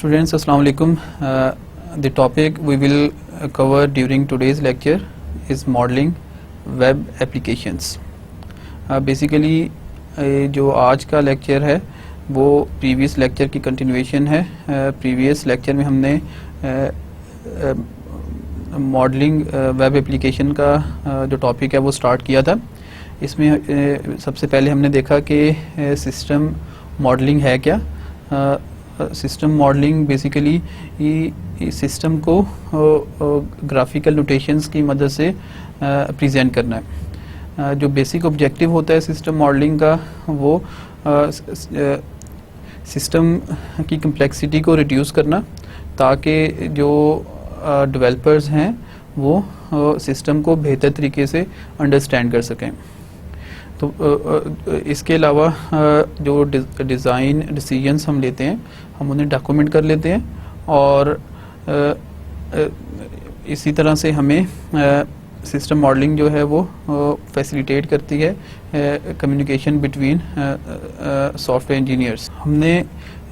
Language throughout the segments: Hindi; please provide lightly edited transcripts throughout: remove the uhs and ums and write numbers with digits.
Students, Assalamu alaikum. The topic we will cover during today's lecture is modeling web applications. Basically जो आज का लेक्चर है वो प्रीवियस लेक्चर की कंटिन्यूएशन है. प्रीवियस लेक्चर में हमने मॉडलिंग वेब एप्लीकेशन का जो टॉपिक है वो स्टार्ट किया था. इसमें सबसे पहले हमने देखा कि सिस्टम मॉडलिंग है क्या. सिस्टम मॉडलिंग बेसिकली सिस्टम को ग्राफिकल नोटेशंस की मदद से प्रेजेंट करना है. जो बेसिक ऑब्जेक्टिव होता है सिस्टम मॉडलिंग का वो सिस्टम की कम्प्लेक्सिटी को रिड्यूस करना ताकि जो डेवलपर्स हैं वो सिस्टम को बेहतर तरीके से अंडरस्टैंड कर सकें. तो इसके अलावा जो डिज़ाइन डिसीजंस हम लेते हैं हम उन्हें डॉक्यूमेंट कर लेते हैं और इसी तरह से हमें सिस्टम मॉडलिंग जो है वो फैसिलिटेट करती है कम्युनिकेशन बिटवीन सॉफ्टवेयर इंजीनियर्स. हमने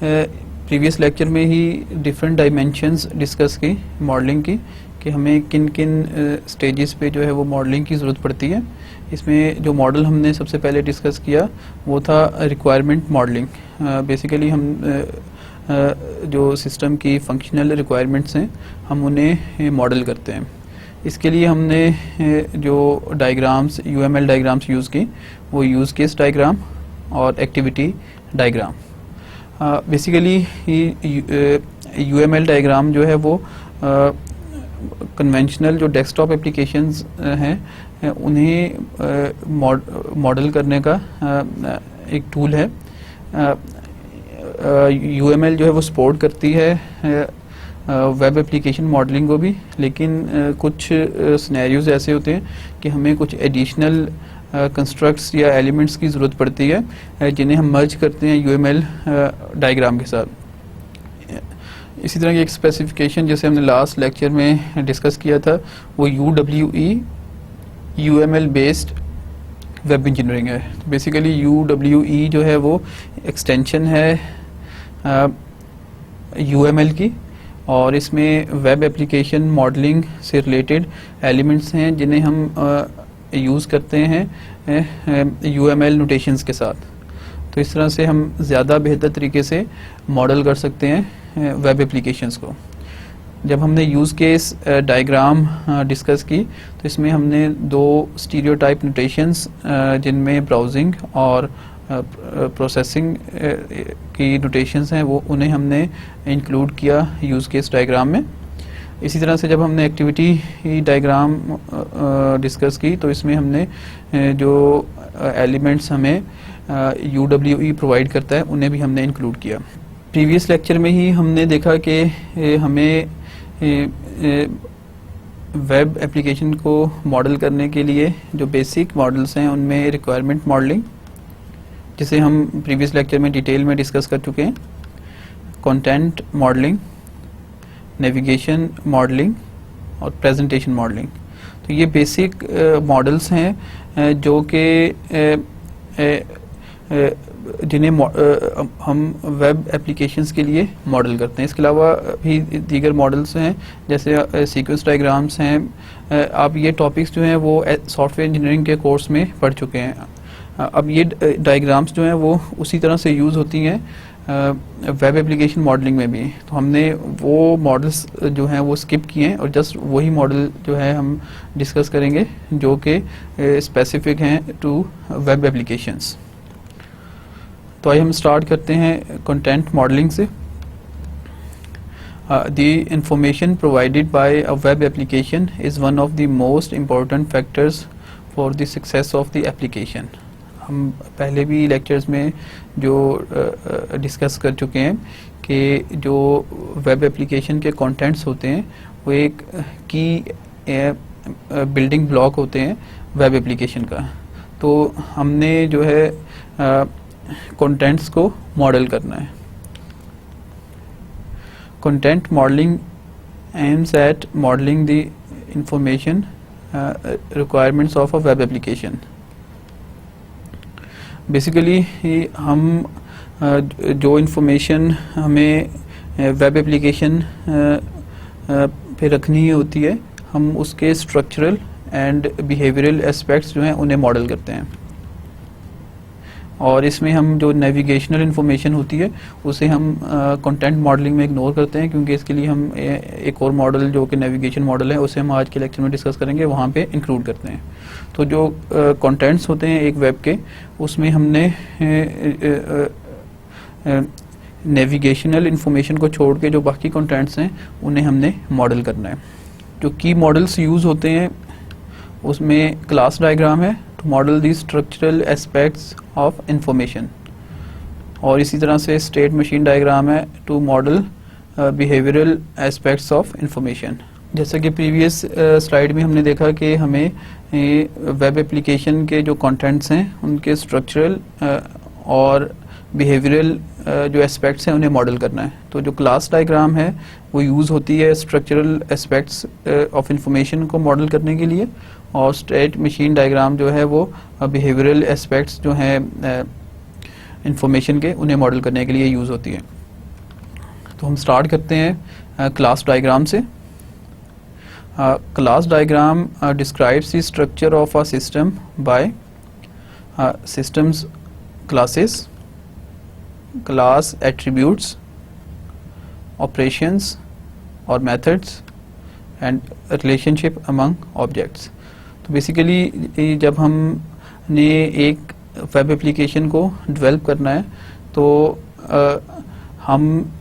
प्रीवियस लेक्चर में ही डिफरेंट डायमेंशंस डिस्कस की मॉडलिंग की कि हमें किन किन स्टेजेस पे जो है वो मॉडलिंग की ज़रूरत पड़ती है. इसमें जो मॉडल हमने सबसे पहले डिस्कस किया वो था रिक्वायरमेंट मॉडलिंग. बेसिकली हम जो सिस्टम की फंक्शनल रिक्वायरमेंट्स हैं हम उन्हें मॉडल करते हैं. इसके लिए हमने जो डायग्राम्स UML डायग्राम्स यूज़ की वो यूज़ केस डायग्राम और activity diagram. Basically UML diagram जो है वो कन्वेंशनल जो डेस्कटॉप एप्लीकेशंस हैं उन्हें मॉडल करने का एक टूल है. UML जो है वो सपोर्ट करती है वेब एप्लीकेशन मॉडलिंग को भी, लेकिन कुछ सिनेरियोज ऐसे होते हैं कि हमें कुछ एडिशनल कंस्ट्रक्ट्स या एलिमेंट्स की ज़रूरत पड़ती है जिन्हें हम मर्ज करते हैं UML डायग्राम के साथ. इसी तरह की एक स्पेसिफिकेशन जैसे हमने लास्ट लेक्चर में डिस्कस किया था वो UWE UML based web engineering है. बेसिकली UWE जो है वो एक्सटेंशन है UML की और इसमें वेब एप्लीकेशन मॉडलिंग से रिलेटेड एलिमेंट्स हैं जिन्हें हम यूज़ करते हैं UML नोटेशंस के साथ. तो इस तरह से हम ज़्यादा बेहतर तरीके से मॉडल कर सकते हैं वेब एप्लीकेशंस को. जब हमने यूज़ केस डायग्राम डिस्कस की तो इसमें हमने दो स्टीरियोटाइप नोटेशंस जिनमें ब्राउजिंग और प्रोसेसिंग की नोटेशंस हैं वो उन्हें हमने इंक्लूड किया यूज़ केस डायग्राम में. इसी तरह से जब हमने एक्टिविटी डायग्राम डिस्कस की तो इसमें हमने जो एलिमेंट्स हमें UWE प्रोवाइड करता है उन्हें भी हमने इंक्लूड किया. प्रीवियस लेक्चर में ही हमने देखा कि हमें वेब एप्लीकेशन को मॉडल करने के लिए जो बेसिक मॉडल्स हैं उनमें रिक्वायरमेंट मॉडलिंग जिसे हम प्रीवियस लेक्चर में डिटेल में डिस्कस कर चुके हैं, कंटेंट मॉडलिंग, नेविगेशन मॉडलिंग और प्रेजेंटेशन मॉडलिंग. तो ये बेसिक मॉडल्स हैं जो कि जिन्हें हम वेब एप्लीकेशंस के लिए मॉडल करते हैं. इसके अलावा भी दीगर मॉडल्स हैं जैसे सीक्वेंस डायग्राम्स हैं. आप ये टॉपिक्स जो हैं वो सॉफ्टवेयर इंजीनियरिंग के कोर्स में पढ़ चुके हैं. अब ये डायग्राम्स जो हैं वो उसी तरह से यूज़ होती हैं वेब एप्लीकेशन मॉडलिंग में भी. तो हमने वो मॉडल्स जो हैं वो स्किप किए हैं और जस्ट वही मॉडल जो है हम डिस्कस करेंगे जो कि स्पेसिफिक हैं टू वेब एप्लीकेशंस. तो आइए हम स्टार्ट करते हैं कंटेंट मॉडलिंग से. The information provided by a web application is one of the most important factors for the success of the application. हम पहले भी लेक्चर्स में जो डिस्कस कर चुके हैं कि जो वेब एप्लीकेशन के कंटेंट्स होते हैं वो एक की बिल्डिंग ब्लॉक होते हैं वेब एप्लीकेशन का. तो हमने जो है कंटेंट्स को मॉडल करना है. Content modelling aims at modelling the information requirements of a web application. Basically हम जो इन्फॉर्मेशन हमें वेब एप्लीकेशन पे रखनी होती है, हम उसके स्ट्रक्चरल एंड बिहेवियरल एस्पेक्ट्स जो हैं उन्हें मॉडल करते हैं। और इसमें हम जो नेविगेशनल इन्फॉर्मेशन होती है उसे हम कंटेंट मॉडलिंग में इग्नोर करते हैं, क्योंकि इसके लिए हम एक और मॉडल जो कि नेविगेशन मॉडल है उसे हम आज के लेक्चर में डिस्कस करेंगे, वहाँ पे इंक्लूड करते हैं। तो जो कंटेंट्स होते हैं एक वेब के, उसमें हमने नेविगेशनल इन्फॉर्मेशन को छोड़ के जो बाकी कंटेंट्स हैं उन्हें हमने मॉडल करना है। जो की मॉडल्स यूज़ होते हैं उसमें क्लास डायग्राम है to model the structural aspects of information, और इसी तरह से स्टेट मशीन डायग्राम है to model behavioural aspects of information. जैसे कि प्रीवियस स्लाइड में हमने देखा कि हमें वेब एप्लीकेशन के जो कंटेंट्स हैं उनके स्ट्रक्चरल और बिहेवियरल जो एस्पेक्ट्स हैं उन्हें मॉडल करना है। तो जो क्लास डायग्राम है वो यूज़ होती है स्ट्रक्चरल एस्पेक्ट्स ऑफ इंफॉर्मेशन को मॉडल करने के लिए, और स्टेट मशीन डायग्राम जो है वो बिहेवियरल एस्पेक्ट्स जो हैं इंफॉर्मेशन के उन्हें मॉडल करने के लिए यूज़ होती है। तो हम स्टार्ट करते हैं क्लास डायग्राम से। Class diagram describes the structure of a system by systems classes, class attributes, operations और methods and relationship among objects. तो बेसिकली जब हमने एक वेब एप्लीकेशन को डेवलप करना है तो हम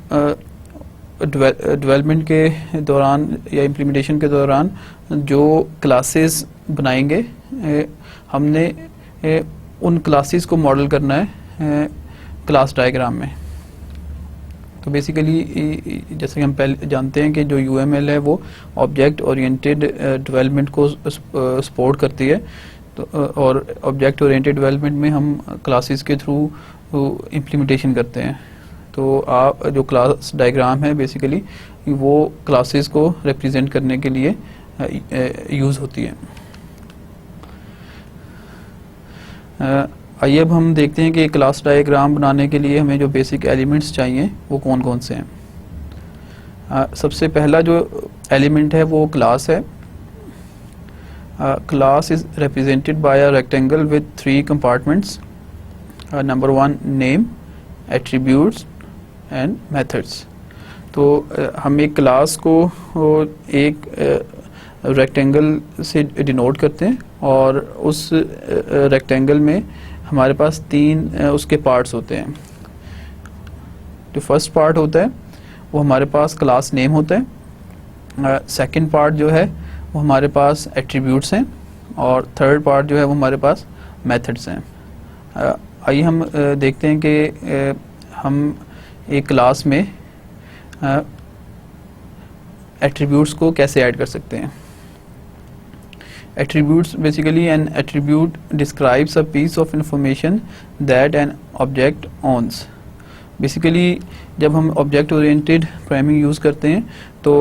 डेवलपमेंट के दौरान या इम्प्लीमेंटेशन के दौरान जो क्लासेस बनाएंगे, हमने उन क्लासेस को मॉडल करना है क्लास डायग्राम में। तो बेसिकली जैसे कि हम पहले जानते हैं कि जो UML है वो ऑब्जेक्ट ओरिएंटेड डेवलपमेंट को सपोर्ट करती है, तो और ऑब्जेक्ट ओरिएंटेड डेवलपमेंट में हम क्लासेस के थ्रू इम्प्लीमेंटेशन करते हैं। तो आप जो क्लास डायग्राम है बेसिकली वो क्लासेस को रिप्रेजेंट करने के लिए यूज़ होती है। आइए अब हम देखते हैं कि क्लास डायग्राम बनाने के लिए हमें जो बेसिक एलिमेंट्स चाहिए वो कौन कौन से हैं। सबसे पहला जो एलिमेंट है वो क्लास है। Class is represented by a rectangle with 3 compartments, number 1 name, attributes and methods. तो हम एक क्लास को एक रेक्टेंगल से डिनोट करते हैं, और उस रेक्टेंगल में हमारे पास 3 उसके पार्ट्स होते हैं। जो फर्स्ट पार्ट होता है वो हमारे पास क्लास नेम होता है, सेकंड पार्ट जो है वो हमारे पास एट्रीब्यूट्स हैं, और थर्ड पार्ट जो है वो हमारे पास मेथड्स हैं। आइए हम देखते हैं कि हम एक क्लास में एट्रीब्यूट्स को कैसे ऐड कर सकते हैं। Attributes, basically an attribute describes a piece of information that an object owns. Basically जब हम object oriented programming यूज़ करते हैं तो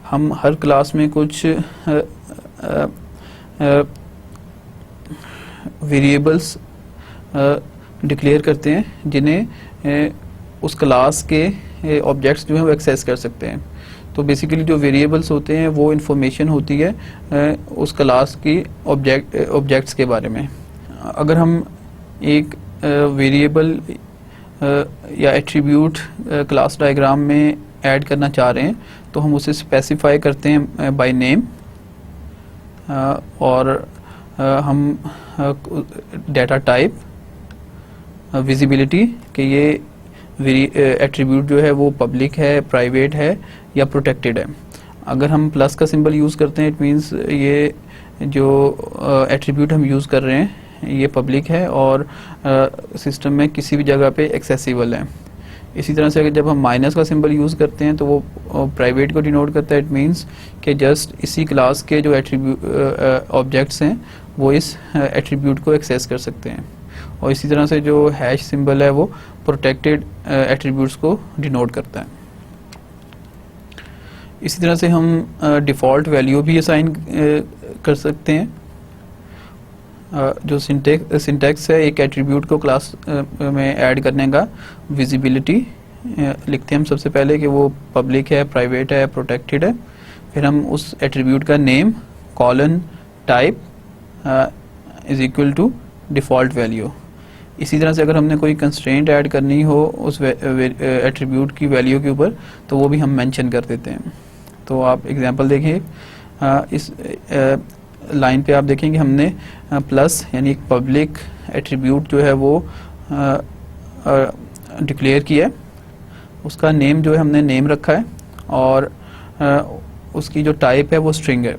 हम हर क्लास में कुछ वेरिएबल्स डिक्लेयर करते हैं जिन्हें उस क्लास के ऑब्जेक्ट्स जो हैं वो एक्सेस कर सकते हैं। तो बेसिकली जो वेरिएबल्स होते हैं वो इन्फॉर्मेशन होती है उस क्लास की ऑब्जेक्ट्स के बारे में। अगर हम एक वेरिएबल या एट्रीब्यूट क्लास डायग्राम में ऐड करना चाह रहे हैं तो हम उसे स्पेसिफाई करते हैं बाय नेम, और हम डाटा टाइप, विजिबिलिटी कि ये एट्रीब्यूट जो है वो पब्लिक है, प्राइवेट है या प्रोटेक्टेड है। अगर हम प्लस का सिंबल यूज़ करते हैं इट मीन्स ये जो एट्रीब्यूट हम यूज़ कर रहे हैं ये पब्लिक है और सिस्टम में किसी भी जगह पे एक्सेसिबल है। इसी तरह से अगर जब हम माइनस का सिंबल यूज़ करते हैं तो वो प्राइवेट को डिनोट करता है। इट मीन्स कि जस्ट इसी क्लास के जो एट्रीब्यूट ऑब्जेक्ट्स हैं वो इस एट्रीब्यूट को एक्सेस कर सकते हैं। और इसी तरह से जो हैश सिंबल है वो प्रोटेक्टेड एट्रीब्यूट्स को डिनोट करता है। इसी तरह से हम डिफ़ॉल्ट वैल्यू भी असाइन कर सकते हैं। जो सिंटैक्स है एक एट्रीब्यूट को क्लास में ऐड करने का, विजिबिलिटी लिखते हैं हम सबसे पहले कि वो पब्लिक है, प्राइवेट है, प्रोटेक्टेड है। फिर हम उस एट्रीब्यूट का name colon type is equal to default value. इसी तरह से अगर हमने कोई कंस्ट्रेंट ऐड करनी हो उस एट्रीब्यूट की वैल्यू के ऊपर तो वो भी हम मेंशन कर देते हैं। तो आप एग्जांपल देखिए, इस लाइन पे आप देखेंगे हमने प्लस यानी एक पब्लिक एट्रीब्यूट जो है वो डिक्लेयर किया है। उसका नेम जो है हमने नेम रखा है और उसकी जो टाइप है वो स्ट्रिंग है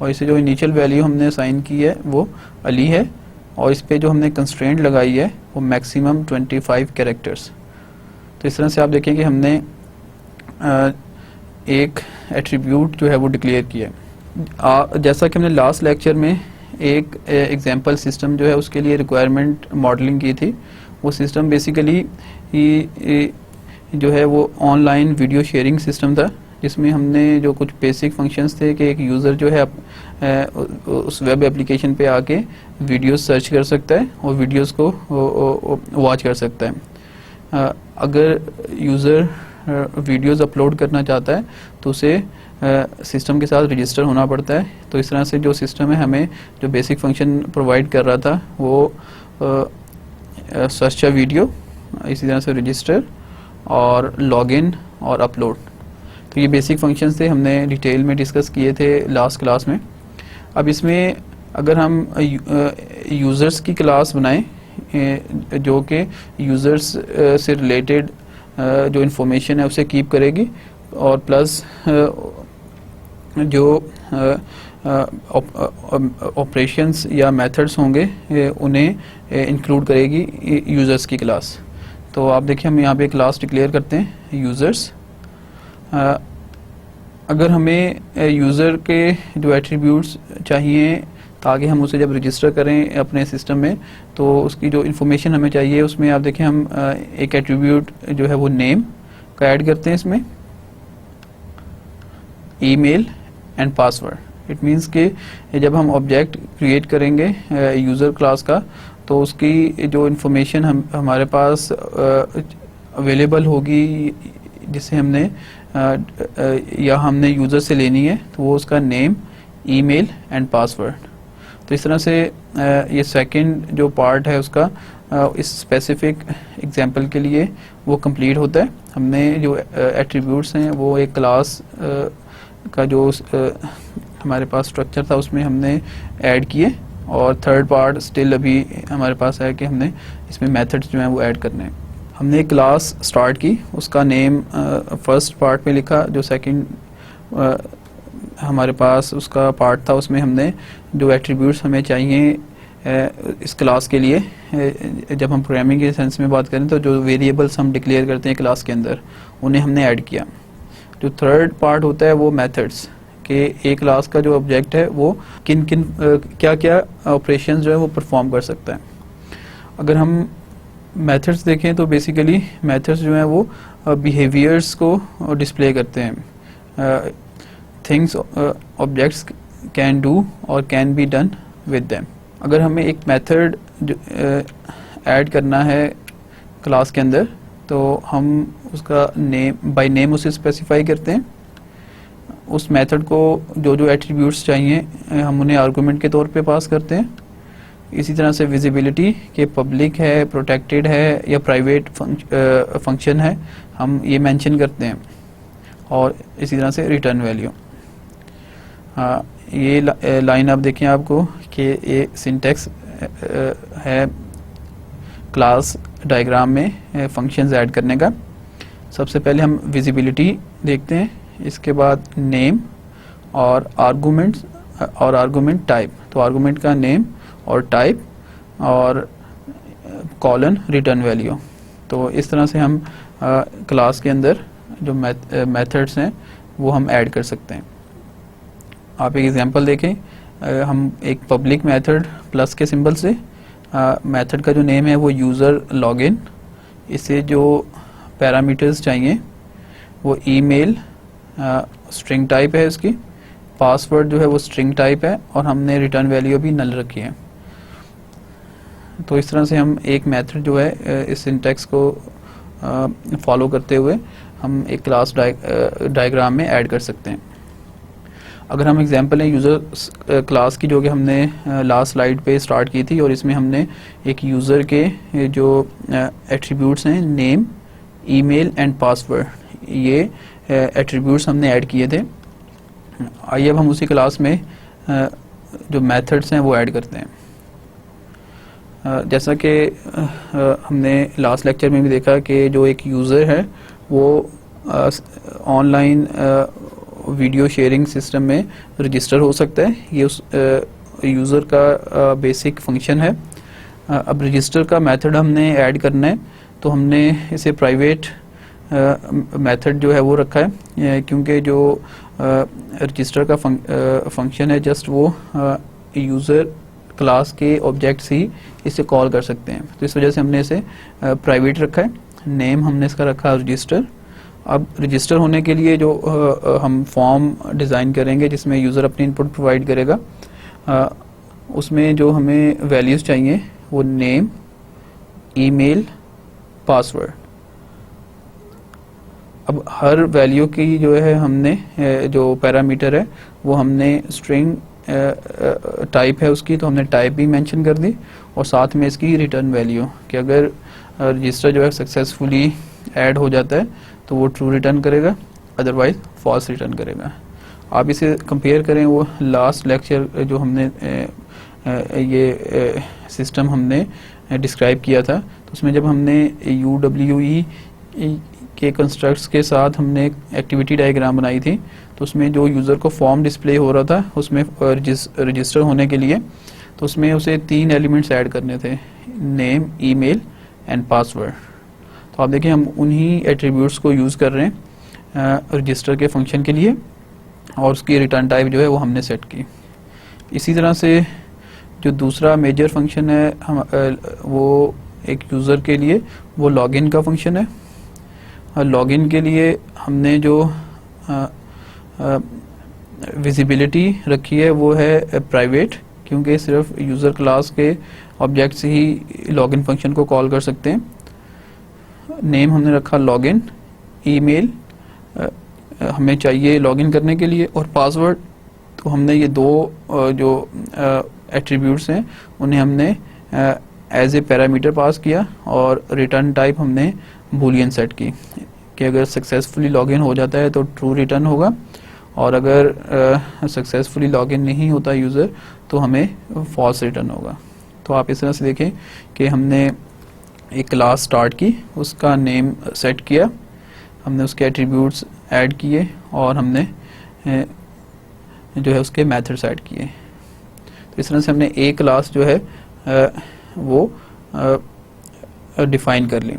और इसे जो इनिशियल वैल्यू हमने असाइन की है वो अली है और इस पे जो हमने कंस्ट्रेंट लगाई है वो मैक्सिमम 25 कैरेक्टर्स। तो इस तरह से आप देखें कि हमने एक एट्रीब्यूट जो है वो डिक्लेयर किया है। जैसा कि हमने लास्ट लेक्चर में एक एग्जांपल सिस्टम जो है उसके लिए रिक्वायरमेंट मॉडलिंग की थी। वो सिस्टम बेसिकली जो है वो ऑनलाइन वीडियो शेयरिंग सिस्टम था, जिसमें हमने जो कुछ बेसिक फंक्शंस थे कि एक यूज़र जो है उस वेब एप्लीकेशन पे आके वीडियोस सर्च कर सकता है और वीडियोस को वॉच कर सकता है। अगर यूज़र वीडियोस अपलोड करना चाहता है तो उसे सिस्टम के साथ रजिस्टर होना पड़ता है। तो इस तरह से जो सिस्टम है हमें जो बेसिक फंक्शन प्रोवाइड कर रहा था वो सर्च अ वीडियो, इसी तरह से रजिस्टर और लॉगिन और अपलोड। तो ये बेसिक फंक्शंस थे, हमने डिटेल में डिस्कस किए थे लास्ट क्लास में। अब इसमें अगर हम यूज़र्स की क्लास बनाएं जो कि यूज़र्स से रिलेटेड जो इन्फॉर्मेशन है उसे कीप करेगी और प्लस जो ऑपरेशंस या मेथड्स होंगे उन्हें इंक्लूड करेगी यूज़र्स की क्लास। तो आप देखिए हम यहाँ पे क्लास डिक्लेयर करते हैं यूज़र्स। अगर हमें यूज़र के जो एट्रीब्यूट्स चाहिए ताकि हम उसे जब रजिस्टर करें अपने सिस्टम में तो उसकी जो इन्फॉर्मेशन हमें चाहिए उसमें आप देखें हम एक एट्रीब्यूट जो है वो नेम का ऐड करते हैं इसमें, email and password. It means कि जब हम ऑब्जेक्ट क्रिएट करेंगे यूज़र क्लास का तो उसकी जो इन्फॉर्मेशन हमारे पास अवेलेबल होगी जिसे हमने या हमने यूज़र से लेनी है तो वो उसका नेम, ईमेल एंड पासवर्ड। तो इस तरह से ये सेकंड जो पार्ट है उसका इस स्पेसिफिक एग्जांपल के लिए वो कंप्लीट होता है। हमने जो एट्रीब्यूट्स हैं वो एक क्लास का जो हमारे पास स्ट्रक्चर था उसमें हमने ऐड किए और थर्ड पार्ट स्टिल अभी हमारे पास है कि हमने इसमें मेथड्स जो हैं वो ऐड करने हैं। हमने एक क्लास स्टार्ट की, उसका नेम फर्स्ट पार्ट में लिखा, जो सेकंड हमारे पास उसका पार्ट था उसमें हमने जो एट्रीब्यूट्स हमें चाहिए इस क्लास के लिए, जब हम प्रोग्रामिंग के सेंस में बात करें तो जो वेरिएबल्स हम डिक्लेयर करते हैं क्लास के अंदर उन्हें हमने ऐड किया। जो थर्ड पार्ट होता है वो मेथड्स के एक क्लास का जो ऑब्जेक्ट है वो किन किन क्या क्या ऑपरेशंस जो है वो परफॉर्म कर सकता है। अगर हम मेथड्स देखें तो बेसिकली मेथड्स जो हैं वो बिहेवियर्स को डिस्प्ले करते हैं, थिंग्स ऑब्जेक्ट्स कैन डू और can be done with them. अगर हमें एक मेथड ऐड करना है क्लास के अंदर तो हम उसका नेम बाय नेम उसे स्पेसिफाई करते हैं। उस मेथड को जो जो एट्रीब्यूट्स चाहिए हम उन्हें आर्गुमेंट के तौर पे पास करते हैं। इसी तरह से विजिबिलिटी के पब्लिक है, प्रोटेक्टेड है या प्राइवेट फंक्शन है हम ये मेंशन करते हैं और इसी तरह से रिटर्न वैल्यू। ये लाइन आप देखें आपको कि ये सिंटेक्स है क्लास डायग्राम में फंक्शंस ऐड करने का। सबसे पहले हम विजिबिलिटी देखते हैं, इसके बाद नेम और आर्गुमेंट्स और आर्गुमेंट टाइप। तो आर्गुमेंट का नेम और टाइप और कॉलन रिटर्न वैल्यू। तो इस तरह से हम क्लास के अंदर जो मेथड्स हैं वो हम ऐड कर सकते हैं। आप एक एग्जांपल देखें, हम एक पब्लिक मेथड प्लस के सिंबल से मेथड का जो नेम है वो यूज़र लॉगिन, इसे जो पैरामीटर्स चाहिए वो ईमेल स्ट्रिंग टाइप है, इसकी पासवर्ड जो है वो स्ट्रिंग टाइप है और हमने रिटर्न वैल्यू भी नल रखी है। तो इस तरह से हम एक मेथड जो है इस सिंटैक्स को फॉलो करते हुए हम एक क्लास डायग्राम में ऐड कर सकते हैं। अगर हम एग्जांपल है यूज़र क्लास की, जो कि हमने लास्ट स्लाइड पे स्टार्ट की थी, और इसमें हमने एक यूज़र के जो एट्रीब्यूट्स हैं नेम, ईमेल एंड पासवर्ड, ये एट्रीब्यूट्स हमने ऐड किए थे। आइए अब हम उसी क्लास में जो मेथड्स हैं वो ऐड करते हैं। जैसा कि हमने लास्ट लेक्चर में भी देखा कि जो एक यूज़र है वो ऑनलाइन वीडियो शेयरिंग सिस्टम में रजिस्टर हो सकता है। ये उस यूज़र का बेसिक फंक्शन है। अब रजिस्टर का मेथड हमने ऐड करना है, तो हमने इसे प्राइवेट मेथड जो है वो रखा है, क्योंकि जो रजिस्टर का फंक्शन है जस्ट वो यूज़र क्लास के ऑब्जेक्ट्स ही इसे कॉल कर सकते हैं, तो इस वजह से हमने इसे प्राइवेट रखा है। नेम हमने इसका रखा रजिस्टर। अब रजिस्टर होने के लिए जो हम फॉर्म डिज़ाइन करेंगे जिसमें यूज़र अपनी इनपुट प्रोवाइड करेगा, उसमें जो हमें वैल्यूज़ चाहिए वो नेम, ईमेल, पासवर्ड। अब हर वैल्यू की जो है हमने जो पैरामीटर है वो हमने स्ट्रिंग टाइप है उसकी, तो हमने टाइप भी मेंशन कर दी, और साथ में इसकी रिटर्न वैल्यू कि अगर रजिस्टर जो है सक्सेसफुली ऐड हो जाता है तो वो ट्रू रिटर्न करेगा, अदरवाइज फॉल्स रिटर्न करेगा। आप इसे कंपेयर करें वो लास्ट लेक्चर जो हमने ये सिस्टम हमने डिस्क्राइब किया था, तो उसमें जब हमने UWE के कंस्ट्रक्ट्स के साथ हमने एक एक्टिविटी डायग्राम बनाई थी, तो उसमें जो यूज़र को फॉर्म डिस्प्ले हो रहा था उसमें रजिस्टर होने के लिए, तो उसमें उसे 3 एलिमेंट्स ऐड करने थे, नेम, ईमेल एंड पासवर्ड। तो आप देखें हम उन्हीं एट्रीब्यूट्स को यूज़ कर रहे हैं रजिस्टर के फंक्शन के लिए, और उसकी रिटर्न टाइप जो है वो हमने सेट की। इसी तरह से जो दूसरा मेजर फंक्शन है वो एक यूज़र के लिए वो लॉगिन का फंक्शन है। लॉगिन के लिए हमने जो विजिबिलिटी रखी है वो है प्राइवेट, क्योंकि सिर्फ यूज़र क्लास के ऑब्जेक्ट्स ही लॉगिन फंक्शन को कॉल कर सकते हैं। नेम हमने रखा लॉगिन, ईमेल हमें चाहिए लॉगिन करने के लिए, और पासवर्ड तो हमने ये दो जो एट्रीब्यूट्स हैं उन्हें हमने एज ए पैरामीटर पास किया, और रिटर्न टाइप हमने बूलियन सेट की कि अगर सक्सेसफुली लॉगिन हो जाता है तो ट्रू रिटर्न होगा, और अगर सक्सेसफुली लॉगिन नहीं होता यूज़र तो हमें फॉल्स रिटर्न होगा। तो आप इस तरह से देखें कि हमने एक क्लास स्टार्ट की, उसका नेम सेट किया, हमने उसके एट्रीब्यूट्स ऐड किए, और हमने जो है उसके मेथड्स ऐड किए। तो इस तरह से हमने एक क्लास जो है वो डिफाइन कर ली।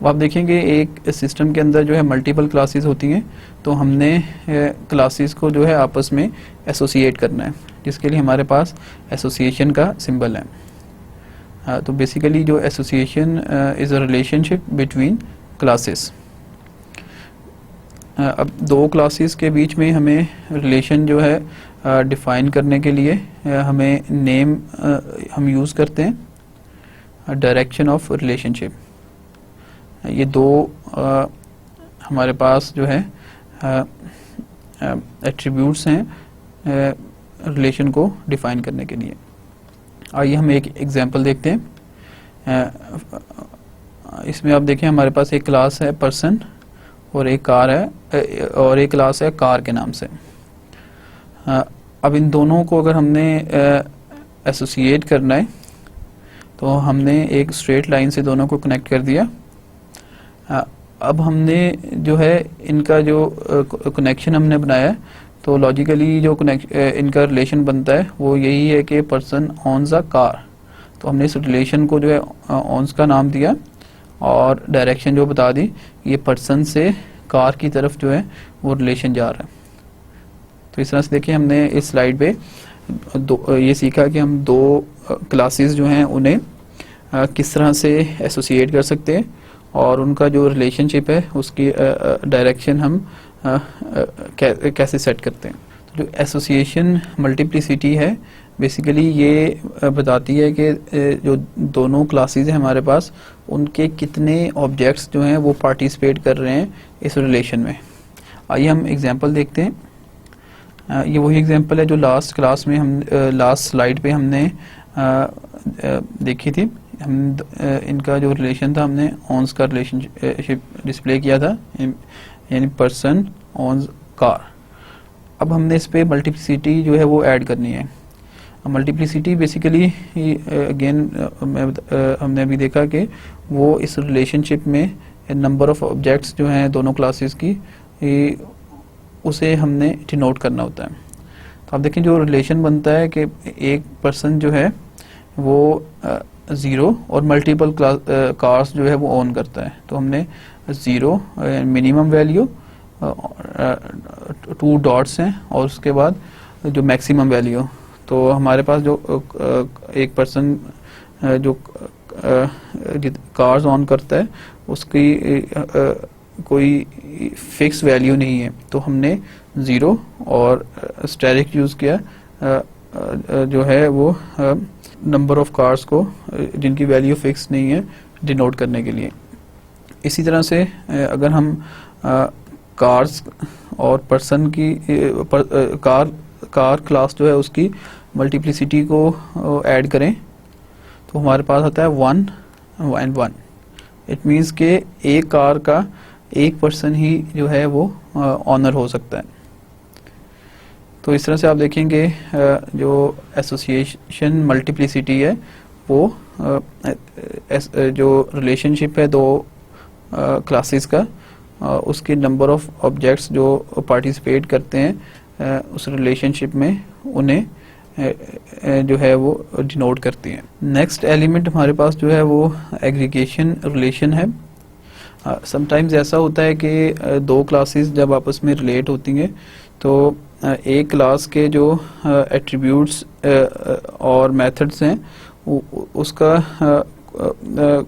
अब आप देखेंगे एक सिस्टम के अंदर जो है मल्टीपल क्लासेस होती हैं, तो हमने क्लासेस को जो है आपस में एसोसिएट करना है, जिसके लिए हमारे पास एसोसिएशन का सिंबल है। तो बेसिकली जो association is a relationship between classes. अब दो क्लासेस के बीच में हमें रिलेशन जो है डिफाइन करने के लिए हमें नेम हम यूज़ करते हैं, डायरेक्शन ऑफ रिलेशनशिप। ये दो हमारे पास जो है एट्रीब्यूट्स हैं रिलेशन को डिफाइन करने के लिए। आइए हम एक एग्जांपल देखते हैं। इसमें आप देखें हमारे पास एक क्लास है पर्सन, और एक कार है, और एक क्लास है कार के नाम से। अब इन दोनों को अगर हमने एसोसिएट करना है तो हमने एक स्ट्रेट लाइन से दोनों को कनेक्ट कर दिया। अब हमने जो है इनका जो कनेक्शन हमने बनाया, तो लॉजिकली जो इनका रिलेशन बनता है वो यही है कि पर्सन ऑन्स अ कार। तो हमने इस रिलेशन को जो है ऑन्स का नाम दिया, और डायरेक्शन जो बता दी, ये पर्सन से कार की तरफ जो है वो रिलेशन जा रहा है। तो इस तरह से देखिए हमने इस स्लाइड पे ये सीखा कि हम दो क्लासेस जो हैं उन्हें किस तरह से एसोसिएट कर सकते हैं, और उनका जो रिलेशनशिप है उसकी डायरेक्शन हम कैसे सेट करते हैं। तो जो एसोसिएशन मल्टीप्लिसिटी है बेसिकली ये बताती है कि जो दोनों क्लासेस हैं हमारे पास उनके कितने ऑब्जेक्ट्स जो हैं वो पार्टिसिपेट कर रहे हैं इस रिलेशन में। आइए हम एग्जांपल देखते हैं। ये वही एग्जांपल है जो लास्ट क्लास में हम लास्ट स्लाइड पे हमने देखी थी। हम इनका जो रिलेशन था हमने ऑन्स का रिलेशनशिप डिस्प्ले किया था, यानी पर्सन ऑन्स कार। अब हमने इस पे मल्टीप्लिसिटी जो है वो ऐड करनी है। मल्टीप्लिसिटी बेसिकली अगेन हमने अभी देखा कि वो इस रिलेशनशिप में नंबर ऑफ ऑब्जेक्ट्स जो हैं दोनों क्लासेस की उसे हमने डिनोट करना होता है। तो आप देखें जो रिलेशन बनता है कि एक पर्सन जो है वो 0 और मल्टीपल कार्स जो है वो ऑन करता है। तो हमने 0 मिनिमम वैल्यू 2 डॉट्स हैं और उसके बाद जो मैक्सिमम वैल्यू। तो हमारे पास जो एक पर्सन जो कार्स ऑन करता है उसकी कोई फिक्स वैल्यू नहीं है, तो हमने 0 और स्टैटिक यूज़ किया जो है वो नंबर ऑफ कार्स को जिनकी वैल्यू फिक्स नहीं है डिनोट करने के लिए। इसी तरह से अगर हम कार्स और पर्सन की कार क्लास जो है उसकी मल्टीप्लिसिटी को ऐड करें तो हमारे पास आता है 1 and 1। इट मीन्स के एक कार का एक पर्सन ही जो है वो ऑनर हो सकता है। तो इस तरह से आप देखेंगे जो एसोसिएशन मल्टीप्लिसिटी है वो जो रिलेशनशिप है दो क्लासेस का उसके नंबर ऑफ ऑब्जेक्ट्स जो पार्टिसिपेट करते हैं उस रिलेशनशिप में उन्हें जो है वो डिनोट करती हैं। नेक्स्ट एलिमेंट हमारे पास जो है वो एग्रीगेशन रिलेशन है। समटाइम्स ऐसा होता है कि दो क्लासेस जब आपस में रिलेट होती हैं तो एक क्लास के जो एट्रीब्यूट्स और मेथड्स हैं उसका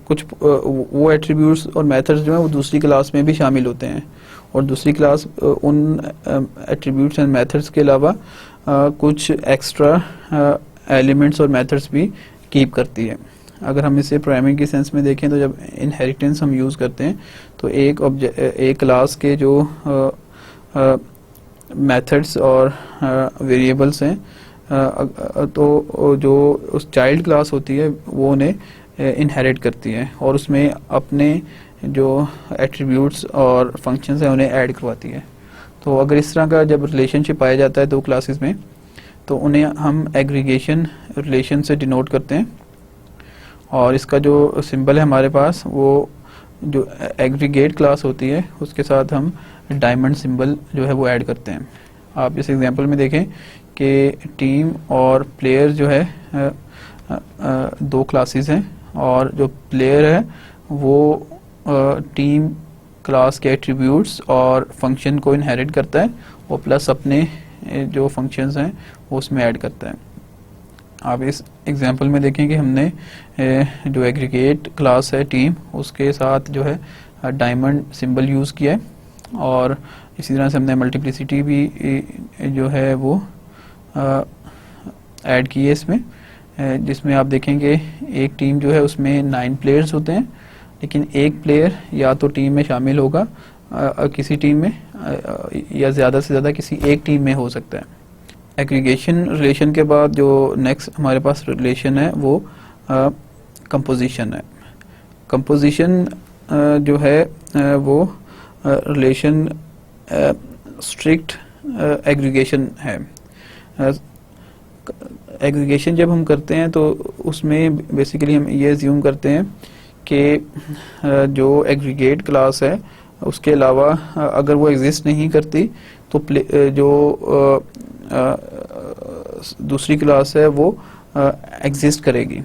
कुछ वो एट्रीब्यूट्स और मेथड्स जो हैं वो दूसरी क्लास में भी शामिल होते हैं और दूसरी क्लास उन एट्रीब्यूट्स एंड मेथड्स के अलावा कुछ एक्स्ट्रा एलिमेंट्स और मेथड्स भी कीप करती है। अगर हम इसे प्रोग्रामिंग की सेंस में देखें तो जब इनहेरिटेंस हम यूज़ करते हैं तो एक क्लास के जो मेथड्स और वेरिएबल्स हैं तो जो उस चाइल्ड क्लास होती है वो उन्हें इनहेरिट करती है और उसमें अपने जो एट्रीब्यूट्स और फंक्शंस हैं उन्हें ऐड करवाती है। तो अगर इस तरह का जब रिलेशनशिप पाया जाता है दो क्लासेस में तो उन्हें हम एग्रीगेशन रिलेशन से डिनोट करते हैं और इसका जो सिंबल है हमारे पास वो जो एग्रीगेट क्लास होती है उसके साथ हम डायमंड सिंबल जो है वो ऐड करते हैं। आप इस एग्जांपल में देखें कि टीम और प्लेयर जो है दो क्लासेस हैं और जो प्लेयर है वो टीम क्लास के एट्रीब्यूट्स और फंक्शन को इनहेरिट करता है और प्लस अपने जो फंक्शंस हैं वो उसमें ऐड करता है। आप इस एग्जांपल में देखें कि हमने जो एग्रीगेट क्लास है टीम उसके साथ जो है डायमंड सिंबल यूज़ किया है और इसी तरह से हमने मल्टीप्लिसिटी भी जो है वो ऐड की है इसमें, जिसमें आप देखेंगे एक टीम जो है उसमें 9 प्लेयर्स होते हैं लेकिन एक प्लेयर या तो टीम में शामिल होगा किसी टीम में या ज़्यादा से ज़्यादा किसी एक टीम में हो सकता है। एग्रीगेशन रिलेशन के बाद जो नेक्स्ट हमारे पास रिलेशन है वो कंपोजिशन है। कंपोजिशन जो है वो रिलेशन स्ट्रिक्ट एग्रीगेशन है। एग्रीगेशन जब हम करते हैं तो उसमें बेसिकली हम ये अज्यूम करते हैं कि जो एग्रीगेट क्लास है उसके अलावा अगर वो एग्जिस्ट नहीं करती तो जो दूसरी क्लास है वो एग्जिस्ट करेगी।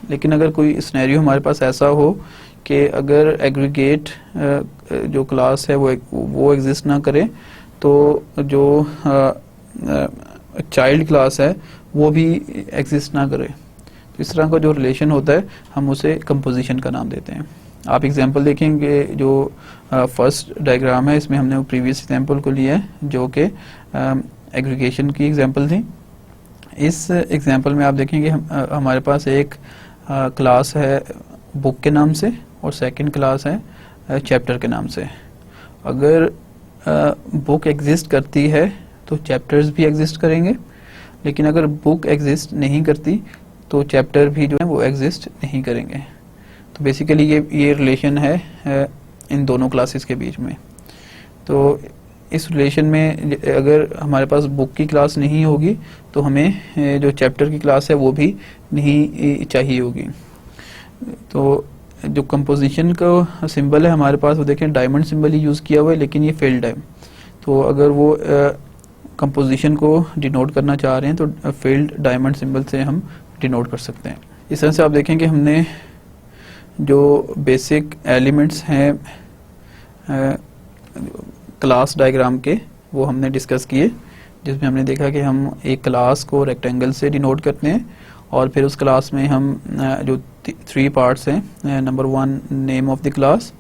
लेकिन अगर कोई सिनेरियो हमारे पास ऐसा हो कि अगर एग्रीगेट जो क्लास है वो एग्जिस्ट ना करे तो जो चाइल्ड क्लास है वो भी एग्जिस्ट ना करे, तो इस तरह का जो रिलेशन होता है हम उसे कंपोजिशन का नाम देते हैं। आप एग्जांपल देखेंगे जो फर्स्ट डायग्राम है इसमें हमने प्रीवियस एग्जांपल को लिया है जो कि एग्रीगेशन की एग्जांपल थी। इस एग्जांपल में आप देखेंगे हमारे पास एक क्लास है बुक के नाम से और सेकंड क्लास है चैप्टर के नाम से। अगर बुक एग्जिस्ट करती है तो चैप्टर्स भी एग्जिस्ट करेंगे, लेकिन अगर बुक एग्जिस्ट नहीं करती तो चैप्टर भी जो है वो एग्जिस्ट नहीं करेंगे। तो बेसिकली ये रिलेशन है इन दोनों क्लासेस के बीच में। तो इस रिलेशन में अगर हमारे पास बुक की क्लास नहीं होगी तो हमें जो चैप्टर की क्लास है वो भी नहीं चाहिए होगी। तो जो कंपोजिशन का सिंबल है हमारे पास वो देखें डायमंड सिंबल ही यूज़ किया हुआ है, लेकिन ये फेल्ड है। तो अगर वो कंपोजिशन को डिनोट करना चाह रहे हैं तो फेल्ड डायमंड सिंबल से हम डिनोट कर सकते हैं। इस तरह से आप देखें कि हमने जो बेसिक एलिमेंट्स हैं क्लास डायग्राम के वो हमने डिस्कस किए, जिसमें हमने देखा कि हम एक क्लास को रेक्टेंगल से डिनोट करते हैं और फिर उस क्लास में हम जो 3 पार्ट्स हैं, number 1 name of the class,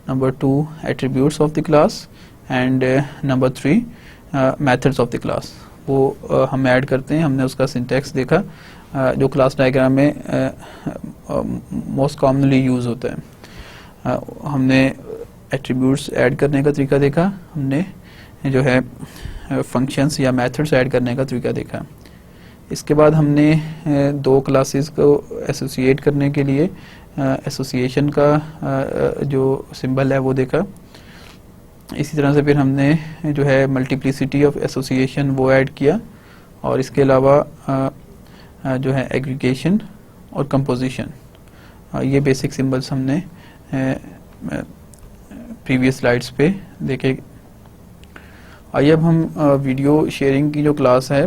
number 2 attributes of the class and number 3 methods of the class, वो हम ऐड करते हैं। हमने उसका सिंटैक्स देखा जो क्लास डायग्राम में मोस्ट कॉमनली यूज़ होता है। हमने एट्रीब्यूट्स ऐड करने का तरीका देखा, हमने जो है फंक्शंस या मेथड्स ऐड करने का तरीका देखा। इसके बाद हमने 2 क्लासेस को एसोसिएट करने के लिए एसोसिएशन का जो सिंबल है वो देखा। इसी तरह से फिर हमने जो है मल्टीप्लिसिटी ऑफ एसोसिएशन वो ऐड किया, और इसके अलावा जो है एग्रीगेशन और कंपोजिशन, ये बेसिक सिंबल्स हमने प्रीवियस स्लाइड्स पे देखे। आइए अब हम वीडियो शेयरिंग की जो क्लास है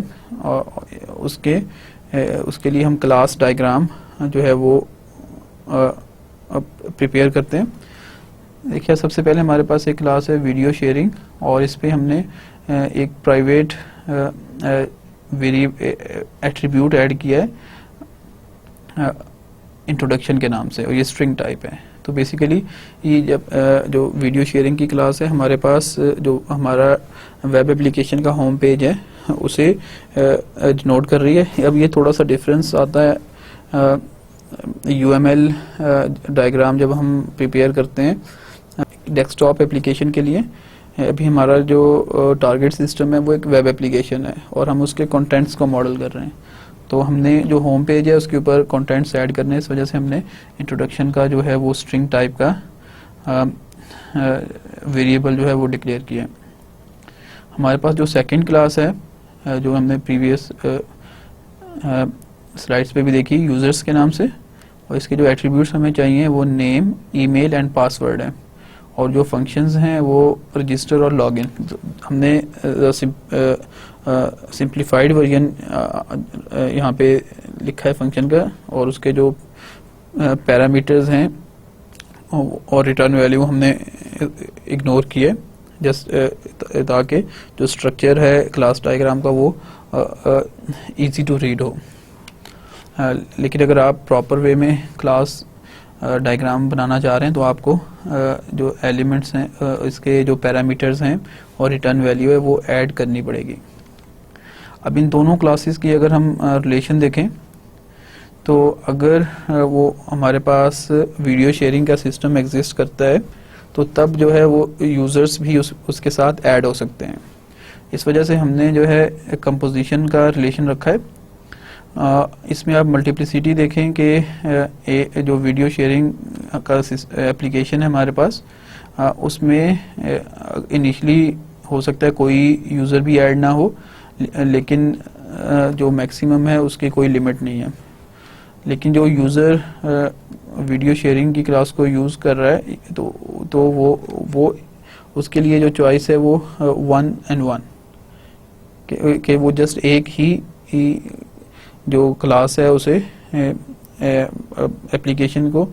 उसके लिए हम क्लास डायग्राम जो है वो प्रिपेयर करते हैं। देखिए सबसे पहले हमारे पास एक क्लास है वीडियो शेयरिंग, और इस पे हमने एक प्राइवेट एट्रीब्यूट ऐड किया है इंट्रोडक्शन के नाम से, और ये स्ट्रिंग टाइप है। तो बेसिकली ये जब जो वीडियो शेयरिंग की क्लास है हमारे पास जो हमारा वेब एप्लीकेशन का होम पेज है उसे डिनोट कर रही है। अब ये थोड़ा सा डिफरेंस आता है UML डायग्राम जब हम प्रिपेयर करते हैं डेस्कटॉप एप्लीकेशन के लिए। अभी हमारा जो टारगेट सिस्टम है वो एक वेब एप्लीकेशन है और हम उसके कंटेंट्स को मॉडल कर रहे हैं। तो हमने जो होम पेज है उसके ऊपर कंटेंट्स ऐड करने, इस वजह से हमने इंट्रोडक्शन का जो है वो स्ट्रिंग टाइप का वेरिएबल जो है वो डिक्लेयर किया है। हमारे पास जो सेकंड क्लास है जो हमने प्रीवियस स्लाइड्स पे भी देखी यूज़र्स के नाम से, और इसके जो एट्रीब्यूट्स हमें चाहिए वो नेम, ईमेल एंड पासवर्ड है, और जो फंक्शंस हैं वो रजिस्टर और लॉगिन। हमने सिंप्लीफाइड वर्जन यहाँ पे लिखा है फंक्शन का, और उसके जो पैरामीटर्स हैं और रिटर्न वैल्यू हमने इग्नोर किए, जस्ट ताकि जो स्ट्रक्चर है क्लास डायग्राम का वो इजी टू रीड हो। लेकिन अगर आप प्रॉपर वे में क्लास डायग्राम बनाना चाह रहे हैं तो आपको जो एलिमेंट्स हैं इसके जो पैरामीटर्स हैं और रिटर्न वैल्यू है वो ऐड करनी पड़ेगी। अब इन दोनों क्लासेस की अगर हम रिलेशन देखें तो अगर वो हमारे पास वीडियो शेयरिंग का सिस्टम एग्जिस्ट करता है तो तब जो है वो यूज़र्स भी उसके साथ ऐड हो सकते हैं। इस वजह से हमने जो है कंपोजिशन का रिलेशन रखा है। इसमें आप मल्टीप्लिसिटी देखें कि जो वीडियो शेयरिंग का एप्लीकेशन है हमारे पास उसमें इनिशियली हो सकता है कोई यूज़र भी ऐड ना हो, लेकिन जो मैक्सिमम है उसकी कोई लिमिट नहीं है। लेकिन जो यूज़र वीडियो शेयरिंग की क्लास को यूज़ कर रहा है तो वो उसके लिए जो चॉइस है वो 1 and 1 कि वो जस्ट एक ही जो क्लास है उसे एप्लीकेशन को